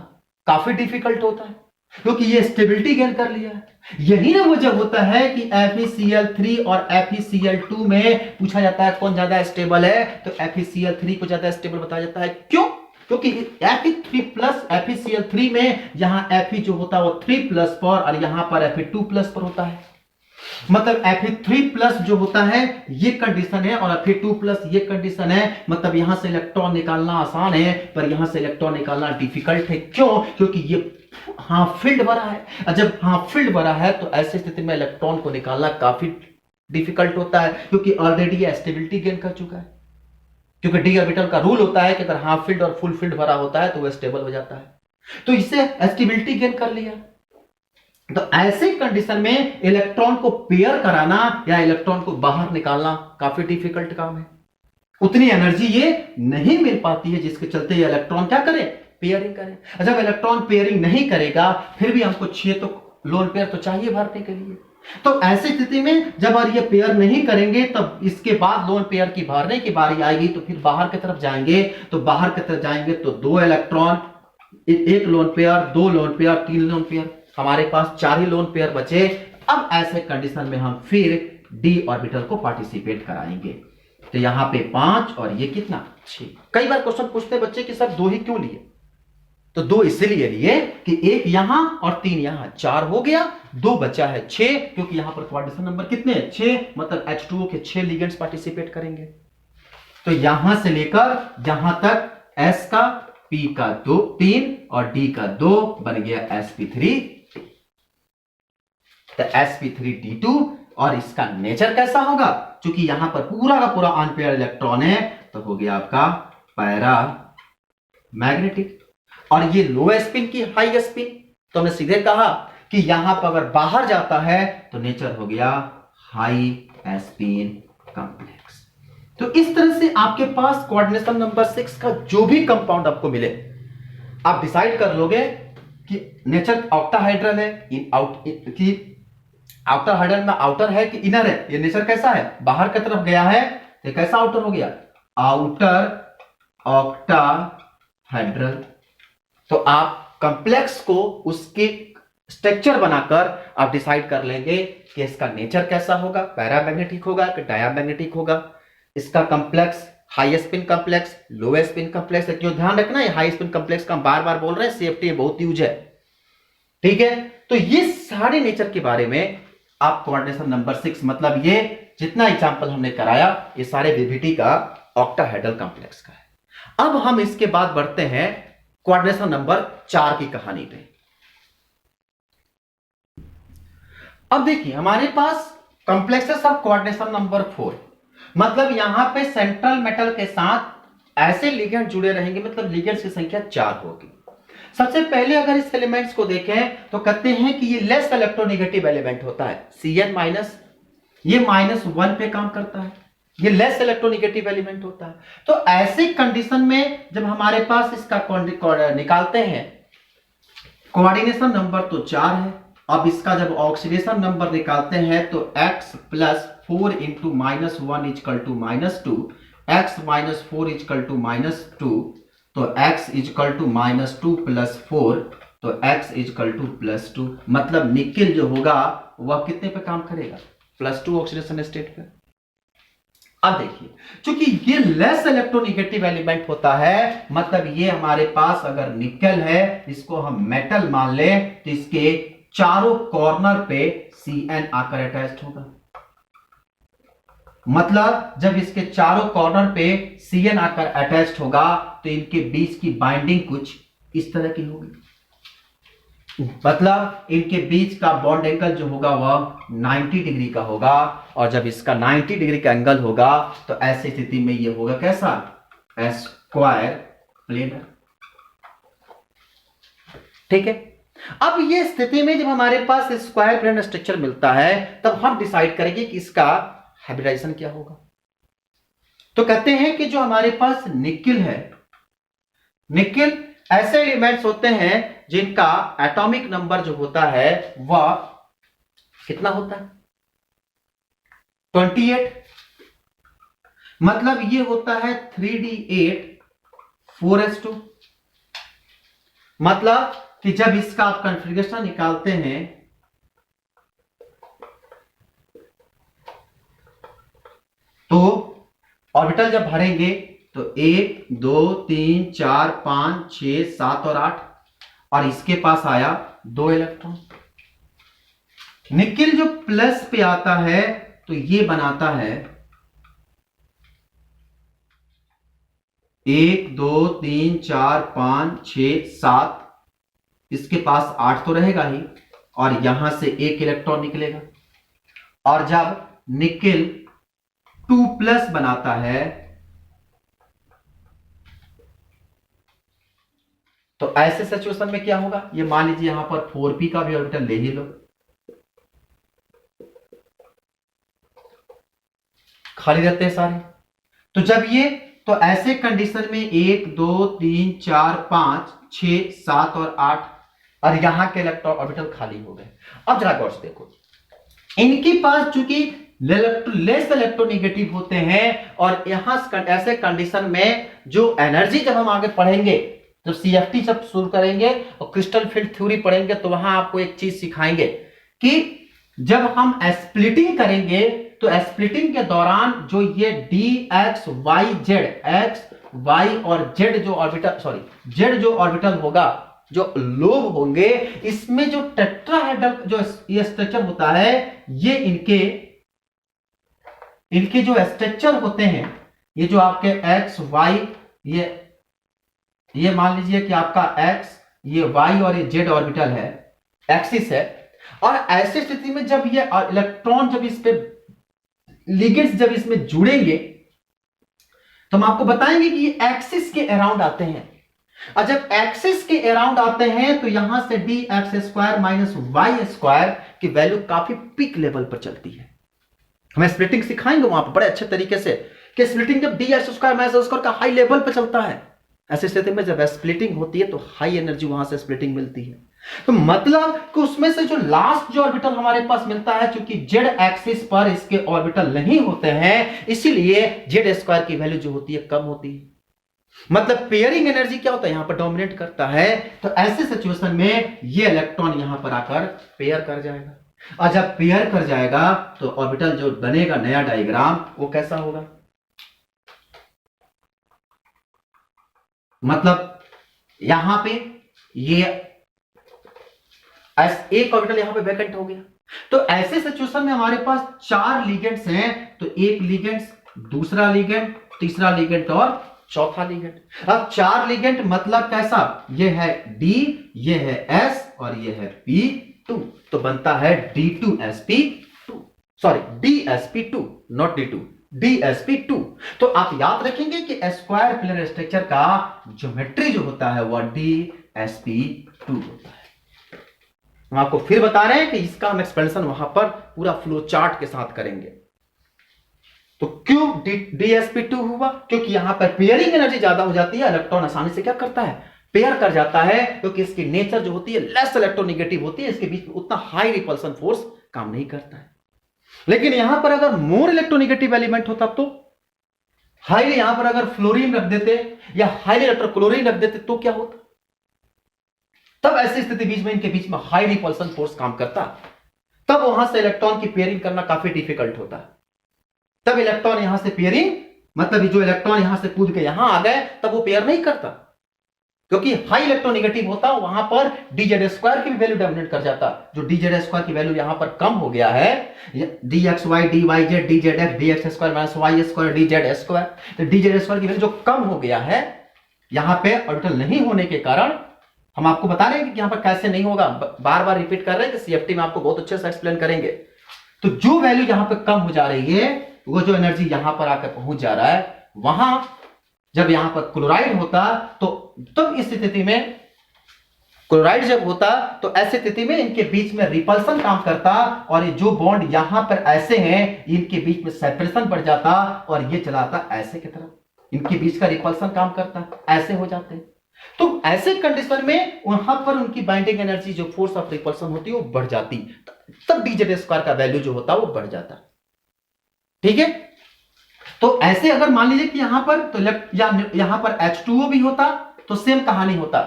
काफी डिफिकल्ट होता है क्योंकि ये स्टेबिलिटी गेन कर लिया है। यही ना वजह होता है कि FeCl3 और FeCl2 में पूछा जाता है कौन ज्यादा स्टेबल है, तो FeCl3 को ज्यादा स्टेबल बताया जाता है। क्यों, क्योंकि Fe3+ FeCl3 में यहां Fe जो होता है वो 3+ पर और यहां पर Fe2+ पर होता है। मतलब Fe3+ जो होता है ये कंडीशन है और Fe2+ ये कंडीशन है। मतलब यहां से इलेक्ट्रॉन निकालना आसान है पर यहां से इलेक्ट्रॉन निकालना डिफिकल्ट है। क्यों, क्योंकि ये हाफ फील्ड भरा है, और जब हाफ फील्ड भरा है तो ऐसी स्थिति में इलेक्ट्रॉन को निकालना काफी डिफिकल्ट होता है क्योंकि ऑलरेडी स्टेबिलिटी गेन कर चुका है। क्योंकि डी ऑर्बिटल का रूल होता है कि अगर हाफ फील्ड और फुल फील्ड भरा होता है तो वह स्टेबल हो जाता है, तो इससे स्टेबिलिटी गेन कर लिया। तो ऐसे कंडीशन में इलेक्ट्रॉन को पेयर कराना या इलेक्ट्रॉन को बाहर निकालना काफी डिफिकल्ट काम है। उतनी एनर्जी ये नहीं मिल पाती है जिसके चलते ये इलेक्ट्रॉन क्या करे, पेयरिंग करे। जब इलेक्ट्रॉन पेयरिंग नहीं करेगा फिर भी हमको 6 तो लोन पेयर तो चाहिए भरने के लिए। तो ऐसी स्थिति में जब और ये पेयर नहीं करेंगे तब इसके बाद लोन पेयर की भरने की बारी आएगी तो फिर बाहर की तरफ जाएंगे। तो बाहर की तरफ जाएंगे तो 2 electron, 1 lone pair, 2 lone pair, 3 lone pair, हमारे पास 4 ही लोन पेयर बचे। अब ऐसे कंडीशन में हम फिर डी ऑर्बिटल को पार्टिसिपेट कराएंगे। तो यहां पे 5 और ये कितना 6। कई बार क्वेश्चन पूछते हैं बच्चे कि सर 2 ही क्यों लिए, तो 2 इसलिए लिए कि 1 यहां और 3 यहां, 4 हो गया, 2 बचा है 6 क्योंकि यहां पर कोऑर्डिनेशन नंबर कितने हैं 6, मतलब H2O के 6 लिगेंड्स पार्टिसिपेट करेंगे। तो यहां से लेकर यहां तक S का, P का 2 3 और D का 2 बन गया sp3, तो sp3d2 और इसका नेचर कैसा होगा, क्योंकि यहां पर पूरा का पूरा अनपेयर इलेक्ट्रॉन है, तो हो गया आपका पैरा मैग्नेटिक। और ये लो स्पिन की हाई स्पिन, तो हमने सीधे कहा कि यहां पर अगर बाहर जाता है तो नेचर हो गया हाई स्पिन कॉम्प्लेक्स। तो इस तरह से आपके पास कोऑर्डिनेशन नंबर 6 का जो भी कंपाउंड आपको मिले, आप डिसाइड कर लोगे कि नेचर ऑक्टाहाइड्रल है, आउटर हाइड्रल में आउटर है कि इनर है, ये नेचर कैसा है, बाहर की तरफ गया है तो कैसा आउटर हो गया, आउटर ऑक्टाहाइड्रल। तो आप कॉम्प्लेक्स को उसके स्ट्रक्चर बनाकर आप डिसाइड कर लेंगे कि इसका नेचर कैसा होगा, पैरामैग्नेटिक होगा कि डायामैग्नेटिक होगा, इसका कॉम्प्लेक्स हाई स्पिन कॉम्प्लेक्स, लो स्पिन कॉम्प्लेक्स। क्यों ध्यान रखना है, हाई स्पिन कॉम्प्लेक्स का हम बार बार बोल रहे हैं, सेफ्टी बहुत यूज है, ठीक है। तो ये सारे नेचर के बारे में आप कोऑर्डिनेशन नंबर 6, मतलब ये जितना एग्जांपल हमने कराया ये सारे वीवीटी का ऑक्टाहेड्रल कॉम्प्लेक्स का है। अब हम इसके बाद बढ़ते हैं कोऑर्डिनेशन नंबर 4 की कहानी पे। अब देखिए हमारे पास कॉम्प्लेक्सेस ऑफ कोऑर्डिनेशन नंबर 4, मतलब यहां पे सेंट्रल मेटल के साथ ऐसे लिगेंड जुड़े रहेंगे, मतलब लिगेंड्स की संख्या 4 होगी। सबसे पहले अगर इस एलिमेंट्स को देखें तो कहते हैं कि ये लेस इलेक्ट्रोनेगेटिव एलिमेंट होता है, Cn-, ये -1 पे काम करता है, ये लेस इलेक्ट्रोनेगेटिव एलिमेंट होता है। तो ऐसे कंडीशन में जब हमारे पास इसका निकालते हैं कोऑर्डिनेशन नंबर तो 4 है। अब इसका जब ऑक्सीडेशन नंबर निकालते हैं तो x + 4 × -1 = -2, x - 4 = -2, तो x = -2 + 4, तो x = +2, मतलब निकेल जो होगा वह कितने पे काम करेगा, +2 ऑक्सीडेशन स्टेट पे। अब देखिए क्योंकि ये लेस इलेक्ट्रोनेगेटिव एलिमेंट होता है, मतलब ये हमारे पास अगर निकल है, इसको हम मेटल मान लें, तो इसके चारों कॉर्नर पे Cn आकर अटैच्ड होगा। मतलब जब इसके चारों कॉर्नर पे Cn आकर अटैच्ड होगा तो इनके बीच की बाइंडिंग कुछ इस तरह की होगी, मतलब इनके बीच का बॉन्ड एंगल जो होगा वह 90 डिग्री का होगा। और जब इसका 90 डिग्री का एंगल होगा तो ऐसी स्थिति में यह होगा कैसा, स्क्वायर प्लेनर, ठीक है। अब ये स्थिति में जब हमारे पास स्क्वायर प्लेनर स्ट्रक्चर मिलता है तब हम डिसाइड करेंगे कि इसका हाइब्रिडाइजेशन क्या होगा। तो कहते हैं कि जो हमारे पास निकिल है, निकिल ऐसे एलिमेंट्स होते हैं जिनका एटॉमिक नंबर जो होता है वह कितना होता है, 28, मतलब ये होता है 3d8 4s2। मतलब कि जब इसका आप कॉन्फ़िगरेशन निकालते हैं तो ऑर्बिटल जब भरेंगे तो 1 2 3 4 5 6 7 और 8, और इसके पास आया 2 इलेक्ट्रॉन। निकिल जो प्लस पे आता है तो ये बनाता है 1 2 3 4 5 6 7, इसके पास 8 तो रहेगा ही, और यहां से 1 इलेक्ट्रॉन निकलेगा। और जब निकिल 2+ बनाता है तो ऐसे सिचुएशन में क्या होगा, ये मान लीजिए यहां पर 4p का भी ऑर्बिटल ले ही लो, खाली रहते हैं सारे। तो जब ये, तो ऐसे कंडीशन में 1 2 3 4 5 6 7 और 8, और यहां के इलेक्ट्रॉन ऑर्बिटल खाली हो गए। अब जरा गौर से देखो, इनके पास चूंकि लेस इलेक्ट्रोनेगेटिव होते हैं, और यहां ऐसे कंडीशन में जो एनर्जी, जब हम आगे पढ़ेंगे जब CFT सब शुरू करेंगे और क्रिस्टल फील्ड थ्योरी पढ़ेंगे तो वहां आपको एक चीज सिखाएंगे कि जब हम स्प्लिटिंग करेंगे तो स्प्लिटिंग के दौरान जो ये DX Y Z, X Y और Z जो ऑर्बिटल होगा, जो लोब होंगे, इसमें जो टेट्राहेड्रल जो ये स्ट्रक्चर होता है, ये इनके जो स्ट्रक्चर होते हैं, ये जो आपके X Y, ये मान लीजिए कि आपका X, ये Y और ये Z ऑर्बिटल है, एक्सिस है, और ऐसी स्थिति में जब ये इलेक्ट्रॉन जब इस पे लिगेंड्स जब इसमें जुड़ेंगे तो हम आपको बताएंगे कि ये एक्सिस के अराउंड आते हैं, और जब एक्सिस के अराउंड आते हैं तो यहां से D X square minus Y square की वैल्यू काफी पीक लेवल पर चलती है। हमें स्प्लिटिंग सिखाएंगे वहां पर बड़े अच्छे तरीके से कि स्प्लिटिंग जब D X square minus square का हाई लेवल पर चलता है, ऐसी स्थिति में जब स्प्लिटिंग होती है तो हाई एनर्जी वहां से स्प्लिटिंग मिलती है। तो मतलब कि उसमें से जो लास्ट जो ऑर्बिटल हमारे पास मिलता है, क्योंकि जेड एक्सिस पर इसके ऑर्बिटल नहीं होते हैं, इसीलिए जेड स्क्वायर की वैल्यू जो होती है कम होती है। मतलब पेयरिंग एनर्जी क्या होता है, यहां पर डोमिनेट करता है। तो ऐसे सिचुएशन में ये इलेक्ट्रॉन यहां पर आकर पेयर कर जाएगा, और जब पेयर कर जाएगा तो ऑर्बिटल जो बनेगा नया डायग्राम वो कैसा होगा, मतलब यहां पे ये एक ऑर्बिटल यहां पे वैकेंट हो गया। तो ऐसे सिचुएशन में हमारे पास 4 लिगेंड्स हैं, तो एक लिगेंड, दूसरा लिगेंड, तीसरा लिगेंड और चौथा लिगेंड। अब 4 लिगेंड मतलब कैसा, ये है D, ये है S और ये है P2, तो बनता है D2sp2, sorry DsP2, not D2, DsP2। तो आप याद रखेंगे कि स्क्वायर पिलर स्ट्रक्चर का ज्योमेट्री जो होता है वह DsP2 होता है। हम आपको फिर बता रहे हैं कि इसका हम एक्सपेंशन वहां पर पूरा फ्लो चार्ट के साथ करेंगे। तो क्यों DsP2 हुआ, क्योंकि यहां पर पेयरिंग एनर्जी ज्यादा हो जाती है, इलेक्ट्रॉन आसानी से क्या करता है, पेयर कर जाता है, क्योंकि इसकी नेचर जो होती है लेस इलेक्ट्रोनेगेटिव होती है, इसके बीच में उतना हाई रिपल्सन फोर्स काम नहीं करता है। लेकिन यहां पर अगर मोर इलेक्ट्रोनेगेटिव एलिमेंट होता तो हाईली, यहां पर अगर फ्लोरीन रख देते या हाईली इलेक्ट्रोक्लोरीन रख देते तो क्या होता, तब ऐसी स्थिति बीच में इनके बीच में हाई रिपल्सन फोर्स काम करता, तब वहां से इलेक्ट्रॉन की पेयरिंग करना काफी डिफिकल्ट होता है। तब इलेक्ट्रॉन यहां से पेयरिंग, मतलब जो इलेक्ट्रॉन यहां से कूद के यहां आ गए तब वो पेयर नहीं करता, क्योंकि हाई इलेक्ट्रोनेगेटिव होता, वहां पर डीजेड स्क्वायर की वैल्यू डोमिनेट कर जाता। जो डीजेड स्क्वायर की वैल्यू यहां पर कम हो गया है, D X Y D Y Z D Z X D X square minus Y square D Z square, तो डीजेड स्क्वायर की वैल्यू जो कम हो गया है यहां पे ऑर्बिटल नहीं होने के कारण, हम आपको बता रहे हैं कि यहां पर कैसे नहीं होगा, बार बार रिपीट कर रहे हैं कि सीएफटी में आपको बहुत अच्छे से एक्सप्लेन करेंगे। तो जो वैल्यू यहां पर कम हो जा रही है, वो जो एनर्जी यहां पर आकर पहुंच जा रहा है, वहां जब यहां पर क्लोराइड होता तो तब इस स्थिति में क्लोराइड जब होता तो ऐसी स्थिति में इनके बीच में रिपल्सन काम करता, और ये जो बॉन्ड यहां पर ऐसे हैं इनके बीच में सेपरेशन बढ़ जाता और ये चलाता ऐसे की तरफ, इनके बीच का रिपल्सन काम करता, ऐसे हो जाते। तो ऐसे कंडीशन में वहां पर उनकी बाइंडिंग एनर्जी जो फोर्स ऑफ रिपल्सन होती है वो बढ़ जाती, तब डीजेड स्क्वायर का वैल्यू जो होता वो बढ़ जाता। ठीक है, तो ऐसे अगर मान लीजिए कि यहां पर तो यहां पर H2O भी होता तो सेम कहानी होता,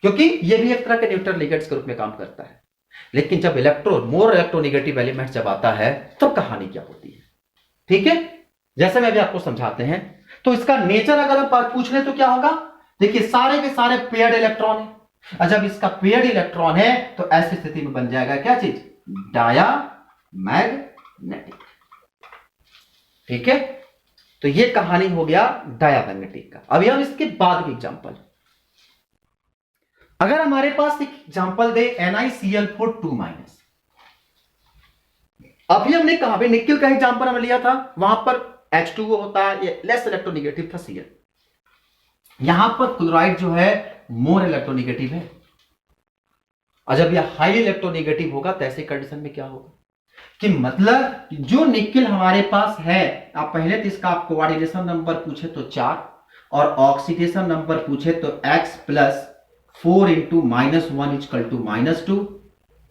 क्योंकि यह भी एक तरह के न्यूट्रल लिगेंड्स के रूप में काम करता है। लेकिन जब मोर इलेक्ट्रोनेगेटिव एलिमेंट जब आता है तब कहानी क्या होती है। ठीक है, जैसे मैं भी आपको समझाते हैं। तो इसका नेचर अगर हम पूछ लें तो क्या होगा, देखिए सारे के सारे पेयर्ड इलेक्ट्रॉन है, और जब इसका पेयर्ड इलेक्ट्रॉन है तो ऐसी स्थिति में बन जाएगा क्या चीज, डायामैग्नेटिक। ठीक है, तो ये कहानी हो गया डायामैग्नेटिक का। अभी हम इसके बाद भी एग्जांपल, अगर हमारे पास एक एग्जांपल दे NiCl4 2-, अभी हमने कहा भाई निकिल का एग्जांपल हमने लिया था, वहां पर H2O होता है, ये लेस इलेक्ट्रोनेगेटिव था Cl, यहां पर क्लोराइड जो है मोर इलेक्ट्रोनेगेटिव है, और जब यह हाई इलेक्ट्रोनेगेटिव होगा तो ऐसे कंडीशन में क्या होगा कि मतलब जो निकिल हमारे पास है, आप पहले तो इसका आप कोऑर्डिनेशन नंबर पूछे तो 4 और ऑक्सीडेशन नंबर पूछे तो x plus 4 into minus 1 equal to -2,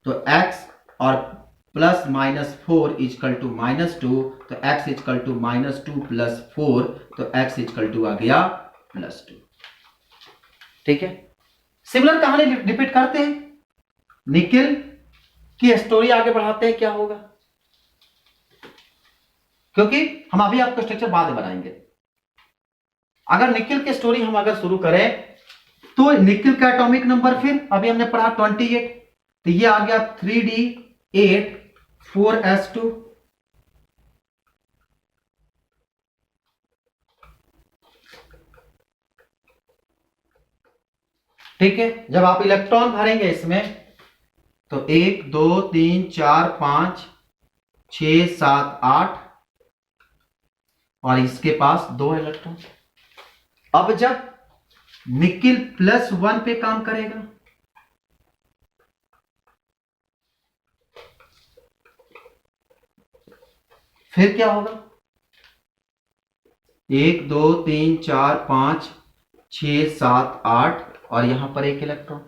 तो x और प्लस -4 इजकल टू -2, तो x इजकल टू -2 प्लस 4, तो x इजकल टू आ गया +2। ठीक है, सिमिलर कहानी रिपीट करते हैं, निकिल की स्टोरी आगे बढ़ाते हैं, क्या होगा, क्योंकि हम अभी आपका स्ट्रक्चर बाद में बनाएंगे। अगर निकिल की स्टोरी हम अगर शुरू करें तो निकिल का एटॉमिक नंबर फिर अभी हमने पढ़ा 28, तो ये आ गया 3d8 4s2, ठीक है। जब आप इलेक्ट्रॉन भरेंगे इसमें तो 1 2 3 4 5 6 7 8 और इसके पास 2 इलेक्ट्रॉन। अब जब निकिल +1 पे काम करेगा फिर क्या होगा? 1 2 3 4 5 6 7 8 और यहां पर 1 इलेक्ट्रॉन।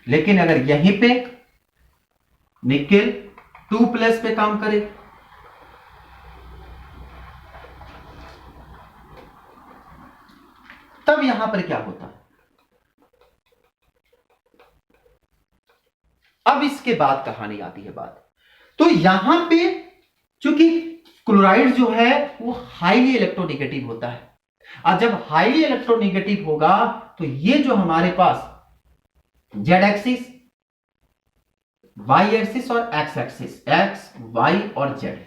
लेकिन अगर यहीं पे निकिल 2+ पे काम करे तब यहां पर क्या होता है? अब इसके बाद कहानी आती है बात। तो यहां पे चूंकि क्लोराइड जो है वो हाईली इलेक्ट्रोनेगेटिव होता है, और जब हाईली इलेक्ट्रोनेगेटिव होगा तो ये जो हमारे पास जेड एक्सिस, वाई एक्सिस और एक्स एक्सिस, एक्स वाई और जेड।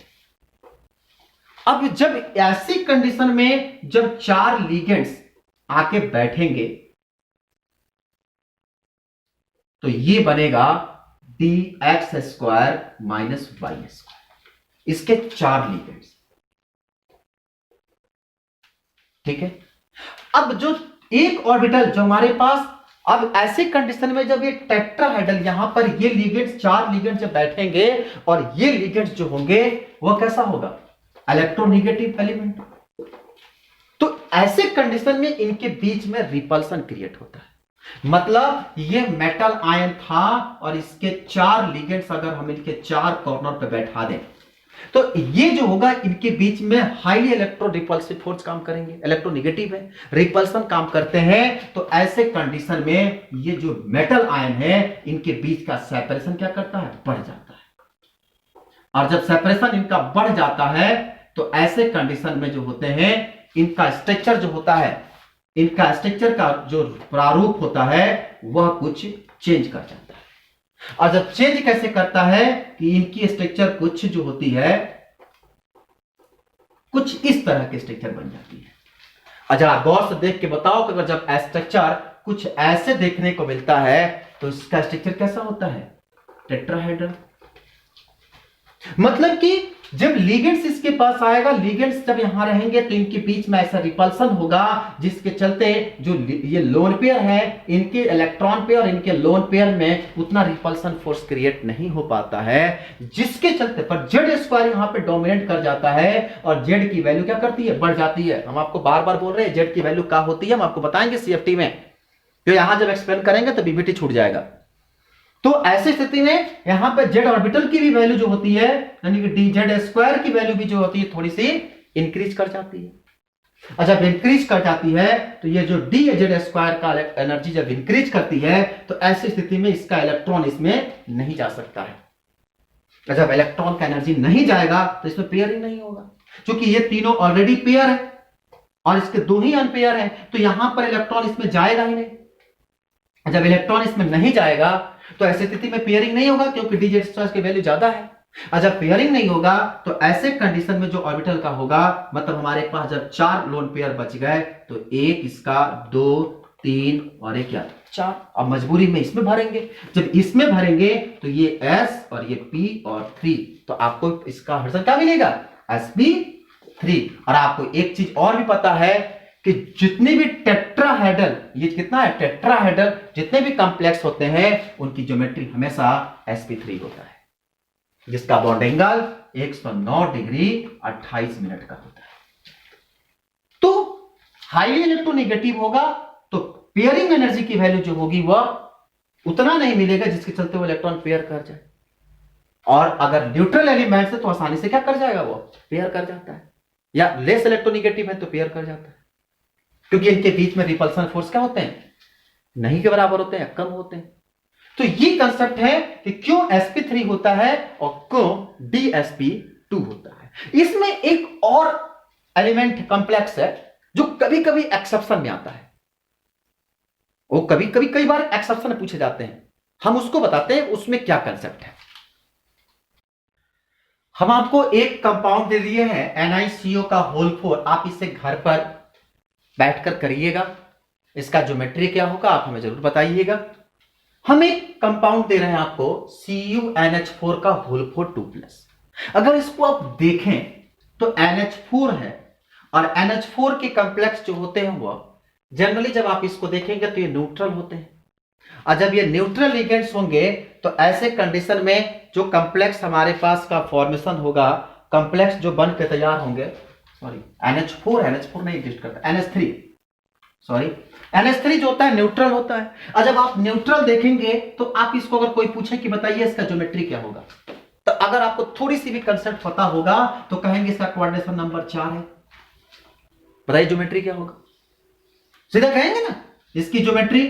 अब जब ऐसी कंडीशन में जब 4 लिगेंड्स आके बैठेंगे तो ये बनेगा dx² - y²। इसके 4 लिगेंड्स, ठीक है। अब जो एक ऑर्बिटल जो हमारे पास, अब ऐसे कंडीशन में जब ये टेट्राहेड्रल यहां पर ये लिगेंड्स 4 लिगेंड्स जब बैठेंगे और ये लिगेंड्स जो होंगे वो कैसा होगा? Electronegative element. तो ऐसे कंडीशन में इनके बीच में रिपल्सन क्रिएट होता है। मतलब ये मेटल आयन था और इसके 4 लिगेंड्स अगर हम इनके 4 कॉर्नर पे बैठा दें तो ये जो होगा इनके बीच में हाईली इलेक्ट्रो रिपल्सिव फोर्स काम करेंगे, इलेक्ट्रोनेगेटिव है, रिपल्सन काम करते हैं। तो ऐसे कंडीशन में ये जो मेटल आयन है इनके बीच का सेपरेशन क्या करता है? बढ़ जाता है। और जब सेपरेशन इनका बढ़ जाता है तो ऐसे कंडीशन में जो होते हैं इनका स्ट्रक्चर जो होता है, इनका स्ट्रक्चर का जो प्रारूप होता है वह कुछ चेंज कर जाता है। और जब चेंज कैसे करता है कि इनकी स्ट्रक्चर कुछ जो होती है कुछ इस तरह की स्ट्रक्चर बन जाती है। अच्छा गौर से देख के बताओ कि अगर जब स्ट्रक्चर कुछ ऐसे देखने को मिलता है तो इसका स्ट्रक्चर कैसा होता है? टेट्राहेड्रल। मतलब कि जब लिगेंड्स इसके पास आएगा, लिगेंड्स जब यहां रहेंगे तो इनके बीच में ऐसा रिपल्सन होगा जिसके चलते जो ये लोन पेयर है इनके इलेक्ट्रॉन पेयर और इनके लोन पेयर में उतना रिपल्सन फोर्स क्रिएट नहीं हो पाता है, जिसके चलते पर Z² यहां पे डोमिनेट कर जाता है और Z की वैल्यू क्या करती है? बढ़ जाती है। हम आपको बार बार बोल रहे हैं Z की वैल्यू क्या होती है, हम आपको बताएंगे CFT में, तो यहां जब एक्सप्लेन करेंगे तो बीबीटी छूट जाएगा। तो ऐसी स्थिति में यहां पर जेड ऑर्बिटल की भी वैल्यू जो होती है यानी कि dZ² की वैल्यू भी जो होती है थोड़ी सी इंक्रीज कर जाती है। अच्छा जब इंक्रीज कर जाती है तो ये जो dZ² का एनर्जी जब इंक्रीज करती है तो ऐसी स्थिति में इसका इलेक्ट्रॉन इसमें नहीं जा सकता है। जब इलेक्ट्रॉन का एनर्जी नहीं जाएगा तो इसमें पेयर ही नहीं होगा, क्योंकि ये तीनों ऑलरेडी पेयर है और इसके 2 ही अनपेयर है, तो यहां पर इलेक्ट्रॉन इसमें जाएगा ही नहीं। जब इलेक्ट्रॉन इसमें नहीं जाएगा तो ऐसी स्थिति में पेयरिंग नहीं होगा क्योंकि dZ² की वैल्यू ज्यादा है। और जब पेयरिंग नहीं होगा तो ऐसे कंडीशन में जो ऑर्बिटल का होगा, मतलब हमारे पास जब 4 लोन पेयर बच गए तो 1 इसका, 2 3 और 1 क्या 4। अब मजबूरी में इसमें भरेंगे, जब इसमें भरेंगे तो ये S और ये P और 3, तो आपको इसका हर्षण क्या मिलेगा? sp3। और आपको एक चीज और भी पता है कि जितने भी टेट्राहेड्रल, ये कितना है टेट्राहेड्रल, जितने भी कॉम्प्लेक्स होते हैं उनकी ज्योमेट्री हमेशा sp3 होता है, जिसका बॉन्ड एंगल 109 डिग्री 28 मिनट का होता है। तो हाईली इलेक्ट्रोनेगेटिव होगा तो पेयरिंग एनर्जी की वैल्यू जो होगी वह उतना नहीं मिलेगा जिसके चलते वो इलेक्ट्रॉन पेयर कर जाए। और अगर न्यूट्रल एलिमेंट है तो आसानी से क्या कर जाएगा? वो पेयर कर जाता है, या लेस इलेक्ट्रोनेगेटिव है तो पेयर कर जाता है, क्योंकि इनके बीच में रिपल्सन फोर्स क्या होते हैं? नहीं के बराबर होते हैं, कम होते हैं। तो ये कंसेप्ट है कि क्यों sp3 होता है और क्यों dsp2 होता है। इसमें एक और एलिमेंट कॉम्प्लेक्स है जो कभी कभी एक्सेप्शन में आता है, वो कभी कभी कई बार एक्सेप्शन पूछे जाते हैं, हम उसको बताते हैं उसमें क्या कंसेप्ट है। हम आपको एक कंपाउंड दे दिए हैं NiCO का होल 4, आप इसे घर पर बैठकर करिएगा, इसका ज्योमेट्री क्या होगा आप हमें जरूर बताइएगा। हम एक कंपाउंड दे रहे हैं आपको CuNH4 का होल 4 2+। अगर इसको आप देखें तो NH4 है और NH4 के कॉम्प्लेक्स जो होते हैं वो जनरली जब आप इसको देखेंगे तो ये न्यूट्रल होते हैं, और जब ये न्यूट्रल लिगेंड्स होंगे तो ऐसे कंडीशन में जो कॉम्प्लेक्स हमारे पास का फॉर्मेशन होगा, कॉम्प्लेक्स जो बन के तैयार होंगे, सॉरी NH4 नहीं एग्जिस्ट करता, NH3 सॉरी, NH3 जो होता है न्यूट्रल होता है। और जब आप न्यूट्रल देखेंगे तो आप इसको अगर कोई पूछे कि बताइए इसका ज्योमेट्री क्या होगा, तो अगर आपको थोड़ी सी भी कंसेप्ट पता होगा तो कहेंगे इसका कोऑर्डिनेशन नंबर 4 है। बताइए ज्योमेट्री क्या होगा, सीधा कहेंगे ना इसकी ज्योमेट्री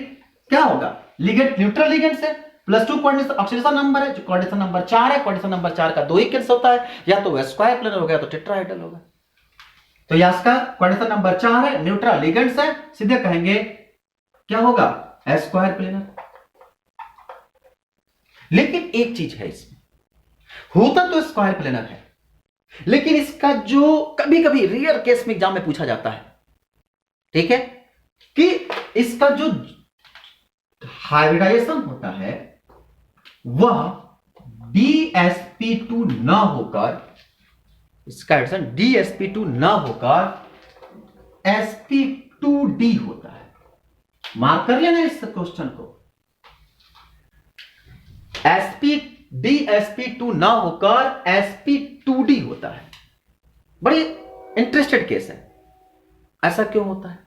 क्या होगा, लिगेंड न्यूट्रल लिगेंड से +2 कोऑर्डिनेशन ऑक्सीडेशन नंबर है, जो कोऑर्डिनेशन नंबर 4 है। कोऑर्डिनेशन नंबर 4 का 2 ही केस होता है, या तो स्क्वायर प्लेनर हो गया तो टेट्राहेड्रल होगा। तो यहां का कोऑर्डिनेशन नंबर 4 है, न्यूट्रल लिगेंड्स है, सीधे कहेंगे क्या होगा, स्क्वायर प्लेनर। लेकिन एक चीज है इसमें, होता तो स्क्वायर प्लेनर है, लेकिन इसका जो कभी कभी रेयर केस में एग्जाम में पूछा जाता है, ठीक है, कि इसका जो हाइब्रिडाइजेशन होता है वह DsP2 ना होकर, इसका एडिशन DsP2 ना होकर sp2d होता है। मार्क कर लेना इस क्वेश्चन को, DsP2 ना होकर sp2d होता है। बड़ी इंटरेस्टेड केस है, ऐसा क्यों होता है?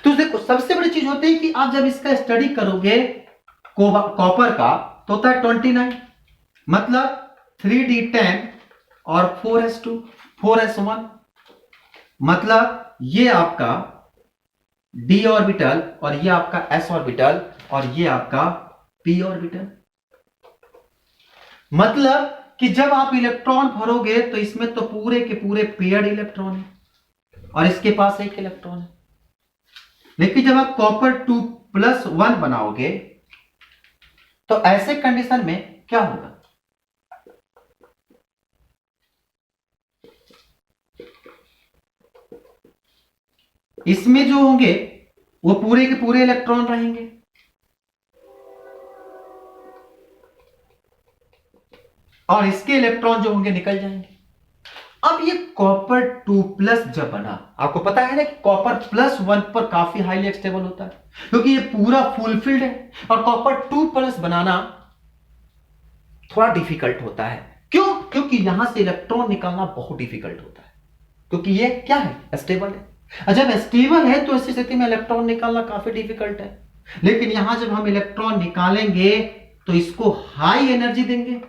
तो देखो सबसे बड़ी चीज होती है कि आप जब इसका स्टडी करोगे कॉपर का तो होता है 29, मतलब 3d10 और 4s2 4s1, मतलब ये आपका d ऑर्बिटल और ये आपका s ऑर्बिटल और ये आपका p ऑर्बिटल। मतलब कि जब आप इलेक्ट्रॉन भरोगे तो इसमें तो पूरे के पूरे पेयर्ड इलेक्ट्रॉन है और इसके पास एक इलेक्ट्रॉन है। लेकिन जब आप कॉपर 2+1 बनाओगे तो ऐसे कंडीशन में क्या होगा, इसमें जो होंगे वो पूरे के पूरे इलेक्ट्रॉन रहेंगे और इसके इलेक्ट्रॉन जो होंगे निकल जाएंगे। अब ये कॉपर 2+ जब बना, आपको पता है ना कि कॉपर +1 पर काफी हाईली स्टेबल होता है क्योंकि ये पूरा फुलफिल्ड है, और कॉपर 2+ बनाना थोड़ा डिफिकल्ट होता है। क्यों? क्योंकि यहां से इलेक्ट्रॉन निकालना बहुत डिफिकल्ट होता है, क्योंकि ये क्या है, स्टेबल है। और जब स्टेबल है तो ऐसी स्थिति में इलेक्ट्रॉन निकालना काफी डिफिकल्ट है। लेकिन यहां जब हम इलेक्ट्रॉन निकालेंगे तो इसको हाई एनर्जी देंगे,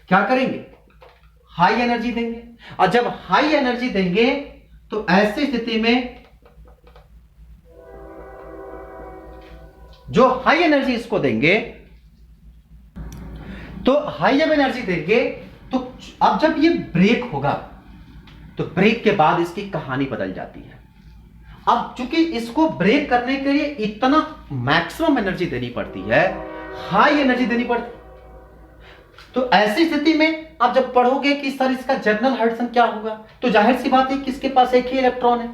क्या करेंगे, हाई एनर्जी देंगे। और जब हाई एनर्जी देंगे तो ऐसी स्थिति में जो हाई एनर्जी इसको देंगे, तो हाई जब एनर्जी देंगे तो अब जब ये ब्रेक होगा तो ब्रेक के बाद इसकी कहानी बदल जाती है। अब चूंकि इसको ब्रेक करने के लिए इतना मैक्सिमम एनर्जी देनी पड़ती है, हाई एनर्जी देनी पड़ती है, तो ऐसी स्थिति में आप जब पढ़ोगे कि सर इसका जनरल हाइड्रोजन क्या होगा, तो जाहिर सी बात है कि इसके पास एक ही इलेक्ट्रॉन है,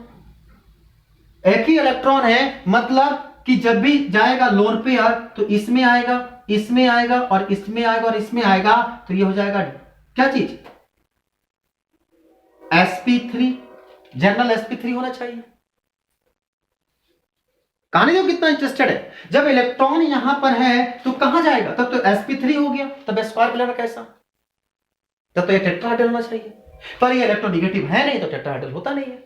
एक ही इलेक्ट्रॉन है। मतलब कि जब भी जाएगा लोन पेयर तो इसमें आएगा, इसमें आएगा और इसमें आएगा और इसमें आएगा, तो ये हो जाएगा क्या चीज, sp3, जनरल sp3 होना चाहिए। कहानी देखो कितना इंटरेस्टेड है। जब इलेक्ट्रॉन यहां पर है तो कहां जाएगा, तब तो sp3 हो गया, तब स्क्वायर प्लेनर कैसा, तब तो ये टेट्राहेड्रल होना चाहिए, पर ये इलेक्ट्रॉन निगेटिव है नहीं तो टेट्राहेड्रल होता नहीं है।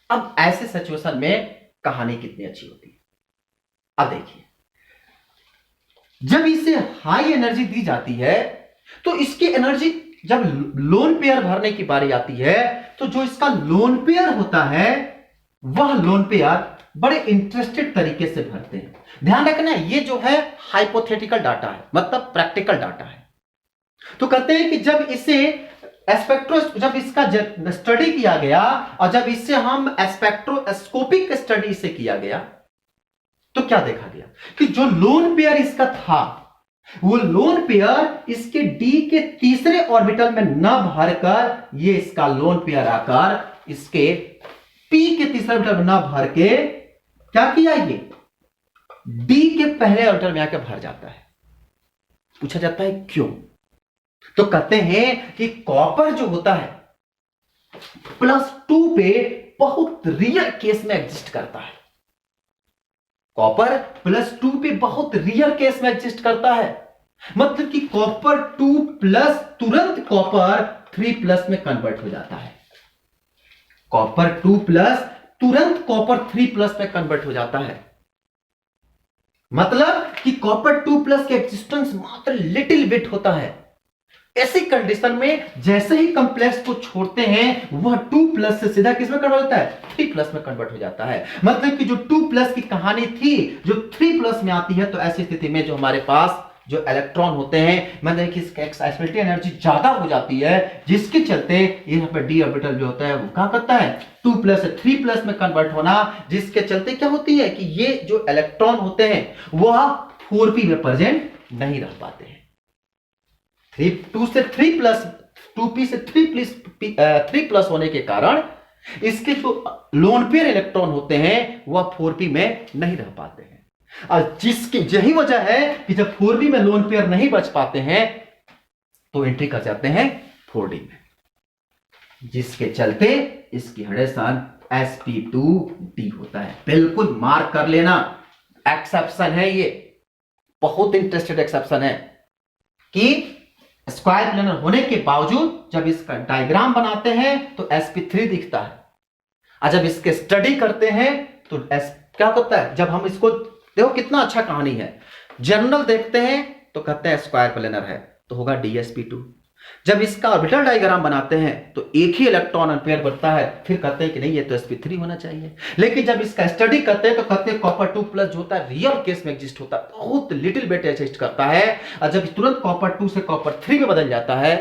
अब ऐसे सिचुएशन में कहानी कितनी अच्छी होती है। अब देखिए, जब इसे हाई एनर्जी दी जाती है तो इसकी एनर्जी, जब लोन पेयर भरने की बारी आती है तो जो इसका लोन पेयर होता है वह लोन पेयर बड़े इंटरेस्टेड तरीके से भरते हैं। ध्यान रखना, ये जो है हाइपोथेटिकल डाटा है, मतलब प्रैक्टिकल डाटा है। तो कहते हैं कि जब इसे जब इसका स्टडी किया गया और जब इससे हम स्पेक्ट्रोस्कोपिक स्टडी से किया गया तो क्या देखा गया कि जो लोन पेयर इसका था वो लोन पेयर इसके डी के तीसरे ऑर्बिटल में न भरकर ये इसका लोन पेयर आकर इसके पी के तीसरा ऑर्बिटल में ना भर के क्या किया, ये डी के पहले ऑर्बिटल में आकर भर जाता है। पूछा जाता है क्यों? तो कहते हैं कि कॉपर जो होता है +2 पे बहुत रियर केस में एग्जिस्ट करता है। कॉपर +2 पे बहुत रियर केस में एग्जिस्ट करता है, मतलब कि कॉपर 2+ तुरंत कॉपर 3+ में कन्वर्ट हो जाता है। कॉपर 2+ तुरंत कॉपर 3+ में कन्वर्ट हो जाता है, मतलब कि कॉपर 2+ के एक्जिस्टेंस मात्र लिटिल बिट होता है। ऐसी कंडीशन में जैसे ही कंप्लेक्स को छोड़ते हैं वह 2+ से सीधा किस में कन्वर्ट होता है, 3+ में कन्वर्ट हो जाता है। मतलब कि जो 2+ की कहानी थी जो 3+ में आती है, तो ऐसी स्थिति में जो हमारे पास जो इलेक्ट्रॉन होते हैं, मतलब कि इसकी एक्साइटेबिलिटी एनर्जी ज्यादा हो जाती है, जिसके चलते यहां पर डी ऑर्बिटल जो होता है वो क्या करता है, 2+ से 3+ में कन्वर्ट होना, जिसके चलते क्या होती है कि ये जो इलेक्ट्रॉन होते हैं वह 4p में प्रेजेंट नहीं रह पाते हैं। 2 से 3+, 2p से 3+ होने के कारण इसके जो लोन पेयर इलेक्ट्रॉन होते हैं वह 4p में नहीं रह पाते हैं। और जिसकी यही वजह है कि जब 4p में लोन पेयर नहीं बच पाते हैं तो एंट्री कर जाते हैं 4d में, जिसके चलते इसकी हड़ेसान sp2d होता है। बिल्कुल मार्क कर लेना, एक्सेप्शन है ये, बहुत इंटरेस्टेड एक्सेप्शन है कि स्क्वायर प्लेनर होने के बावजूद जब इसका डायग्राम बनाते हैं तो sp3 दिखता है, और जब इसके स्टडी करते हैं तो क्या होता है, जब हम इसको देखो कितना अच्छा कहानी है, जनरल देखते हैं तो कहते हैं स्क्वायर प्लेनर है तो होगा dsp2। जब इसका ऑर्बिटल डायग्राम बनाते हैं तो एक ही इलेक्ट्रॉन पेयर बनता है, फिर कहते हैं कि नहीं ये तो sp3 होना चाहिए। लेकिन जब इसका स्टडी करते हैं तो कहते हैं कॉपर 2+ जो होता है रियल केस में एग्जिस्ट होता है, बहुत लिटिल बिट एग्जिस्ट करता है, और जब तुरंत कॉपर 2 से कॉपर 3 में बदल जाता है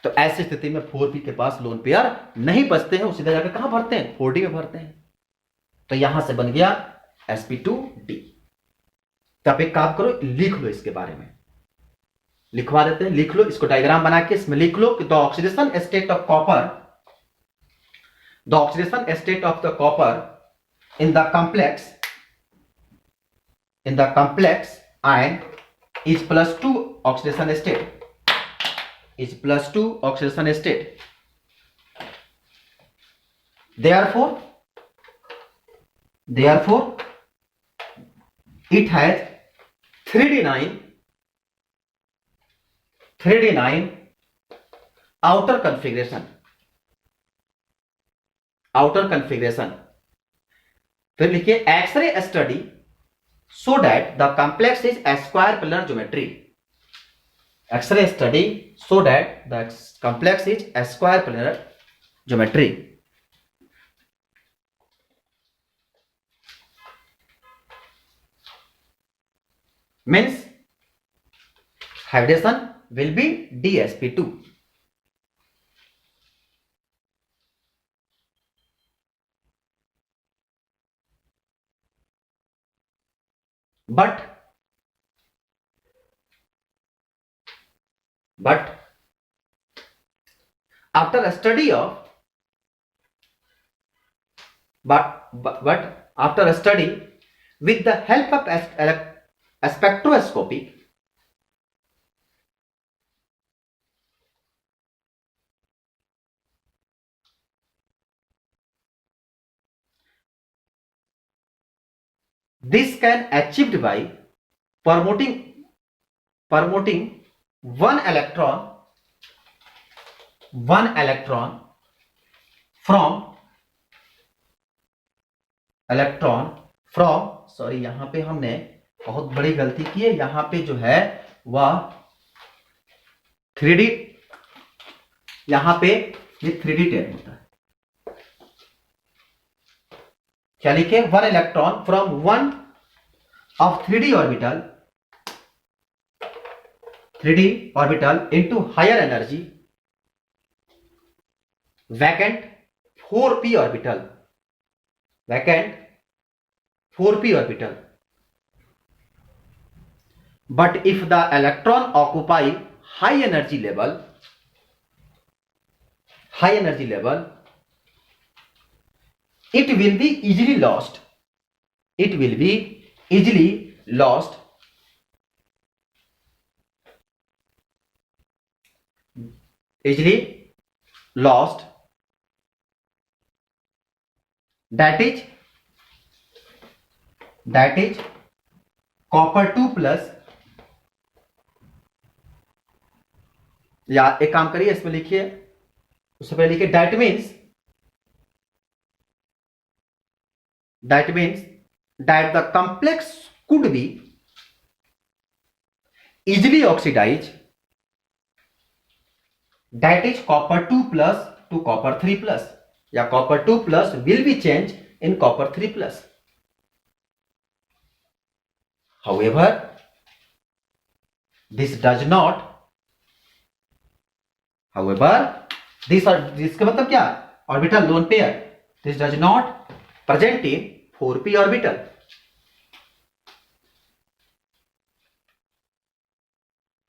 तो ऐसी स्थिति में 4p के पास लोन पेयर नहीं बचते हैं, वो सीधा जाकर कहां भरते हैं, 4d में भरते हैं। तो यहां से बन गया sp2d। तो आप एक काम करो, लिख लो, इसके बारे में लिखवा देते हैं, लिख लो, इसको डायग्राम बना के इसमें लिख लो कि the oxidation state of copper, the oxidation state of the copper in the complex ion is +2 oxidation state, is +2 oxidation state. Therefore it has 3d9 outer configuration। फिर लिखिए X ray study so that the complex is a square planar geometry, X-ray study so that the complex is a square planar geometry। means hybridization will be dsp2। but after a study of but after a study with the help of a spectroscopy, this can achieved by permuting one electron from sorry, यहां पे हमने बहुत बड़ी गलती की है, यहां पे जो है वह 3D, यहां पे ये 3D टेन होता है। क्या लिखे, one electron from one of 3D orbital into higher energy vacant 4p orbital, but if the electron occupy high energy level it will be easily lost. It will be easily lost. Easily lost. That is copper 2 plus, या एक काम करिए इसमें लिखिए, उससे पहले लिखिए that means that the complex could be easily oxidized, that is copper 2 plus to copper 3 plus, या copper 2 plus will be changed in copper 3 plus. However, this does not, इसका मतलब क्या, orbital lone pair, this does not present in 4p orbital.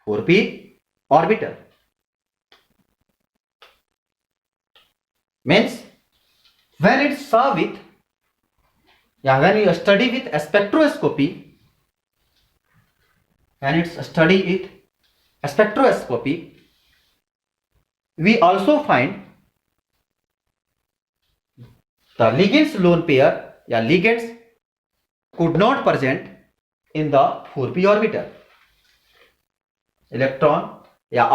4p orbital means when it's saw with, when you study with spectroscopy, we also find the ligands lone pair या ligands could not present in the 4p orbital. Electron या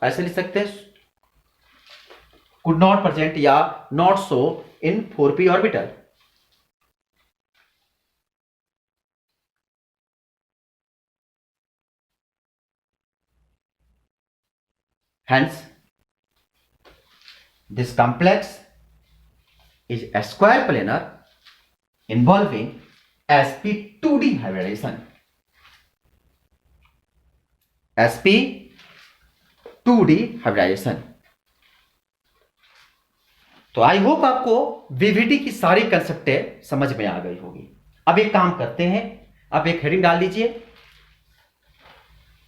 ऐसे लिख सकते हैं, could not present या not so in 4p orbital. Hence, this complex is a square planar involving sp2d hybridization. sp2d hybridization. तो I hope आपको VVT की सारी कंसेप्टें समझ में आ गई होगी. अब एक काम करते हैं, आप एक हेडिंग डाल दीजिए,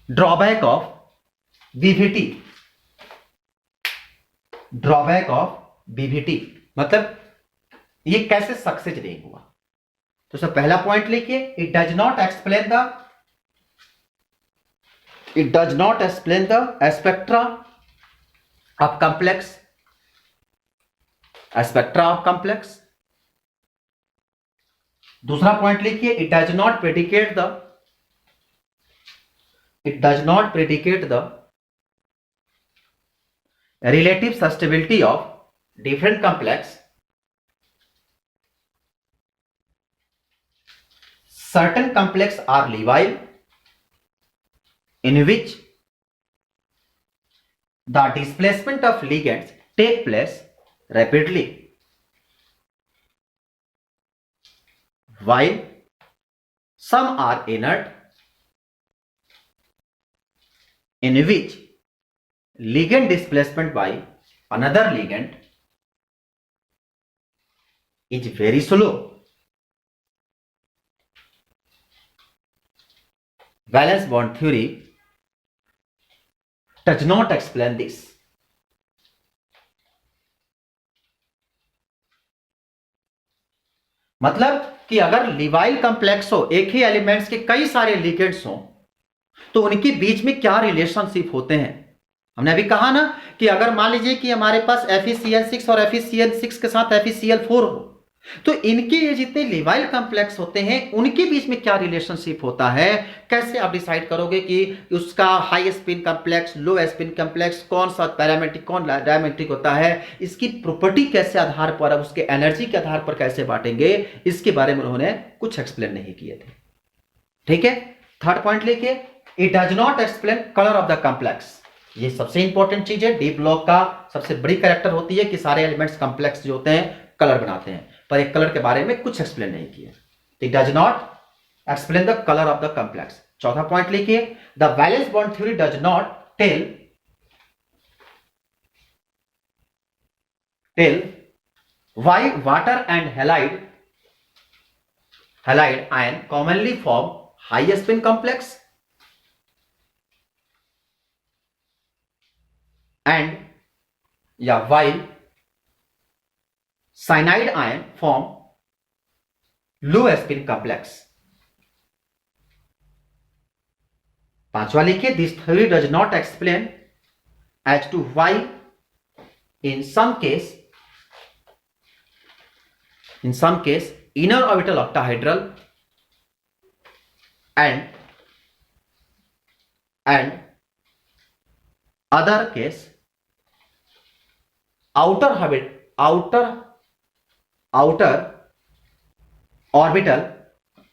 drawback of VVT. Drawback of VVT मतलब ये कैसे सक्सेस नहीं हुआ. तो सर पहला पॉइंट लिखिए, it does not explain the spectra of complex. दूसरा पॉइंट लिखिए, it does not predicate the relative susceptibility of different complex. Certain complex are labile in which the displacement of ligands take place rapidly, while some are inert in which ligand displacement by another ligand is very slow. Valence bond theory does not explain this. मतलब कि अगर लिवाइल complex हो, एक ही elements के कई सारे ligands हो, तो उनके बीच में क्या रिलेशनशिप होते हैं. हमने अभी कहा ना कि अगर मान लीजिए कि हमारे पास FeCl6 और FeCl6 के साथ FeCl4 हो, तो इनके ये जितने लिवाइल कॉम्प्लेक्स होते हैं उनके बीच में क्या रिलेशनशिप होता है, कैसे आप डिसाइड करोगे कि उसका हाई स्पिन कॉम्प्लेक्स, लो स्पिन कॉम्प्लेक्स, कौन सा पैरामेट्रिक कौन डायमेट्रिक होता है, इसकी प्रॉपर्टी कैसे आधार पर, उसके एनर्जी के आधार पर कैसे बांटेंगे, इसके बारे में उन्होंने कुछ एक्सप्लेन नहीं किए थे. ठीक है. थर्ड पॉइंट लिखिए, it does not explain colour of the complex. ये सबसे इंपॉर्टेंट चीज है. डी ब्लॉक का सबसे बड़ी कैरेक्टर होती है कि सारे एलिमेंट्स कॉम्प्लेक्स जो होते हैं कलर बनाते हैं, पर एक कलर के बारे में कुछ एक्सप्लेन नहीं किया. It does not explain the colour of the complex. चौथा पॉइंट लिखिए, the valence bond theory does not tell why water and halide ion commonly form high spin complex and while cyanide ion form low spin complex. पांचवा लिखिए, this theory does not explain as to why in some case inner orbital octahedral and other case outer orbital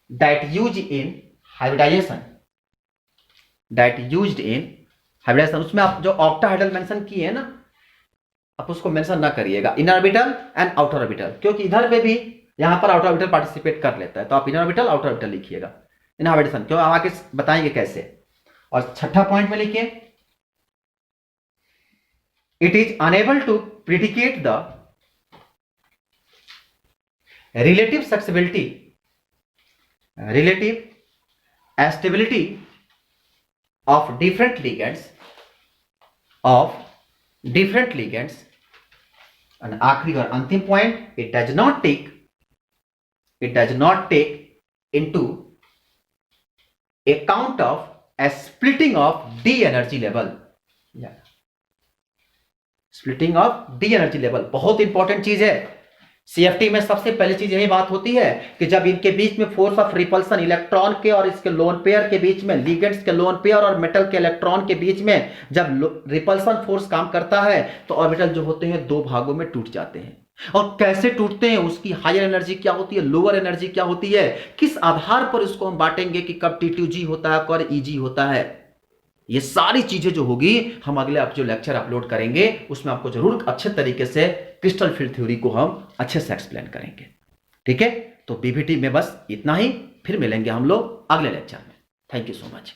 that used in hybridization उसमें आप जो octahedral mention किए हैं ना, आप उसको मेंशन ना करिएगा, inner orbital and outer orbital, क्योंकि इधर पे भी यहां पर आउटर ऑर्बिटल पार्टिसिपेट कर लेता है, तो आप इनर ऑर्बिटल आउटर ऑर्बिटल लिखिएगा इन हाइब्रिडेशन, क्यों हम आगे बताएंगे कैसे। और छठा पॉइंट में लिखिए, it is unable to predicate the relative stability of different ligands. और आखिरी और अंतिम point, it does not take into account of a splitting of D energy level. Splitting of D energy level बहुत important चीज है। CFT में सबसे पहली चीज यही बात होती है कि जब इनके बीच में फोर्स ऑफ रिपल्सन, इलेक्ट्रॉन के और इसके लोन पेयर के बीच में, लिगेंड्स के लोन पेयर और मेटल के इलेक्ट्रॉन के बीच में जब रिपल्सन फोर्स काम करता है तो ऑर्बिटल जो होते हैं दो भागों में टूट जाते हैं। और कैसे टूटते हैं, उसकी हायर एनर्जी क्या होती है, लोअर एनर्जी क्या होती है, किस आधार पर इसको हम बांटेंगे कि कब T2G होता है, कब EG होता है, ये सारी चीजें जो होगी हम अगले आप जो लेक्चर अपलोड करेंगे उसमें आपको जरूर अच्छे तरीके से क्रिस्टल फील्ड थ्योरी को हम अच्छे से एक्सप्लेन करेंगे। ठीक है, तो बीबीटी में बस इतना ही, फिर मिलेंगे हम लोग अगले लेक्चर में। Thank you so much.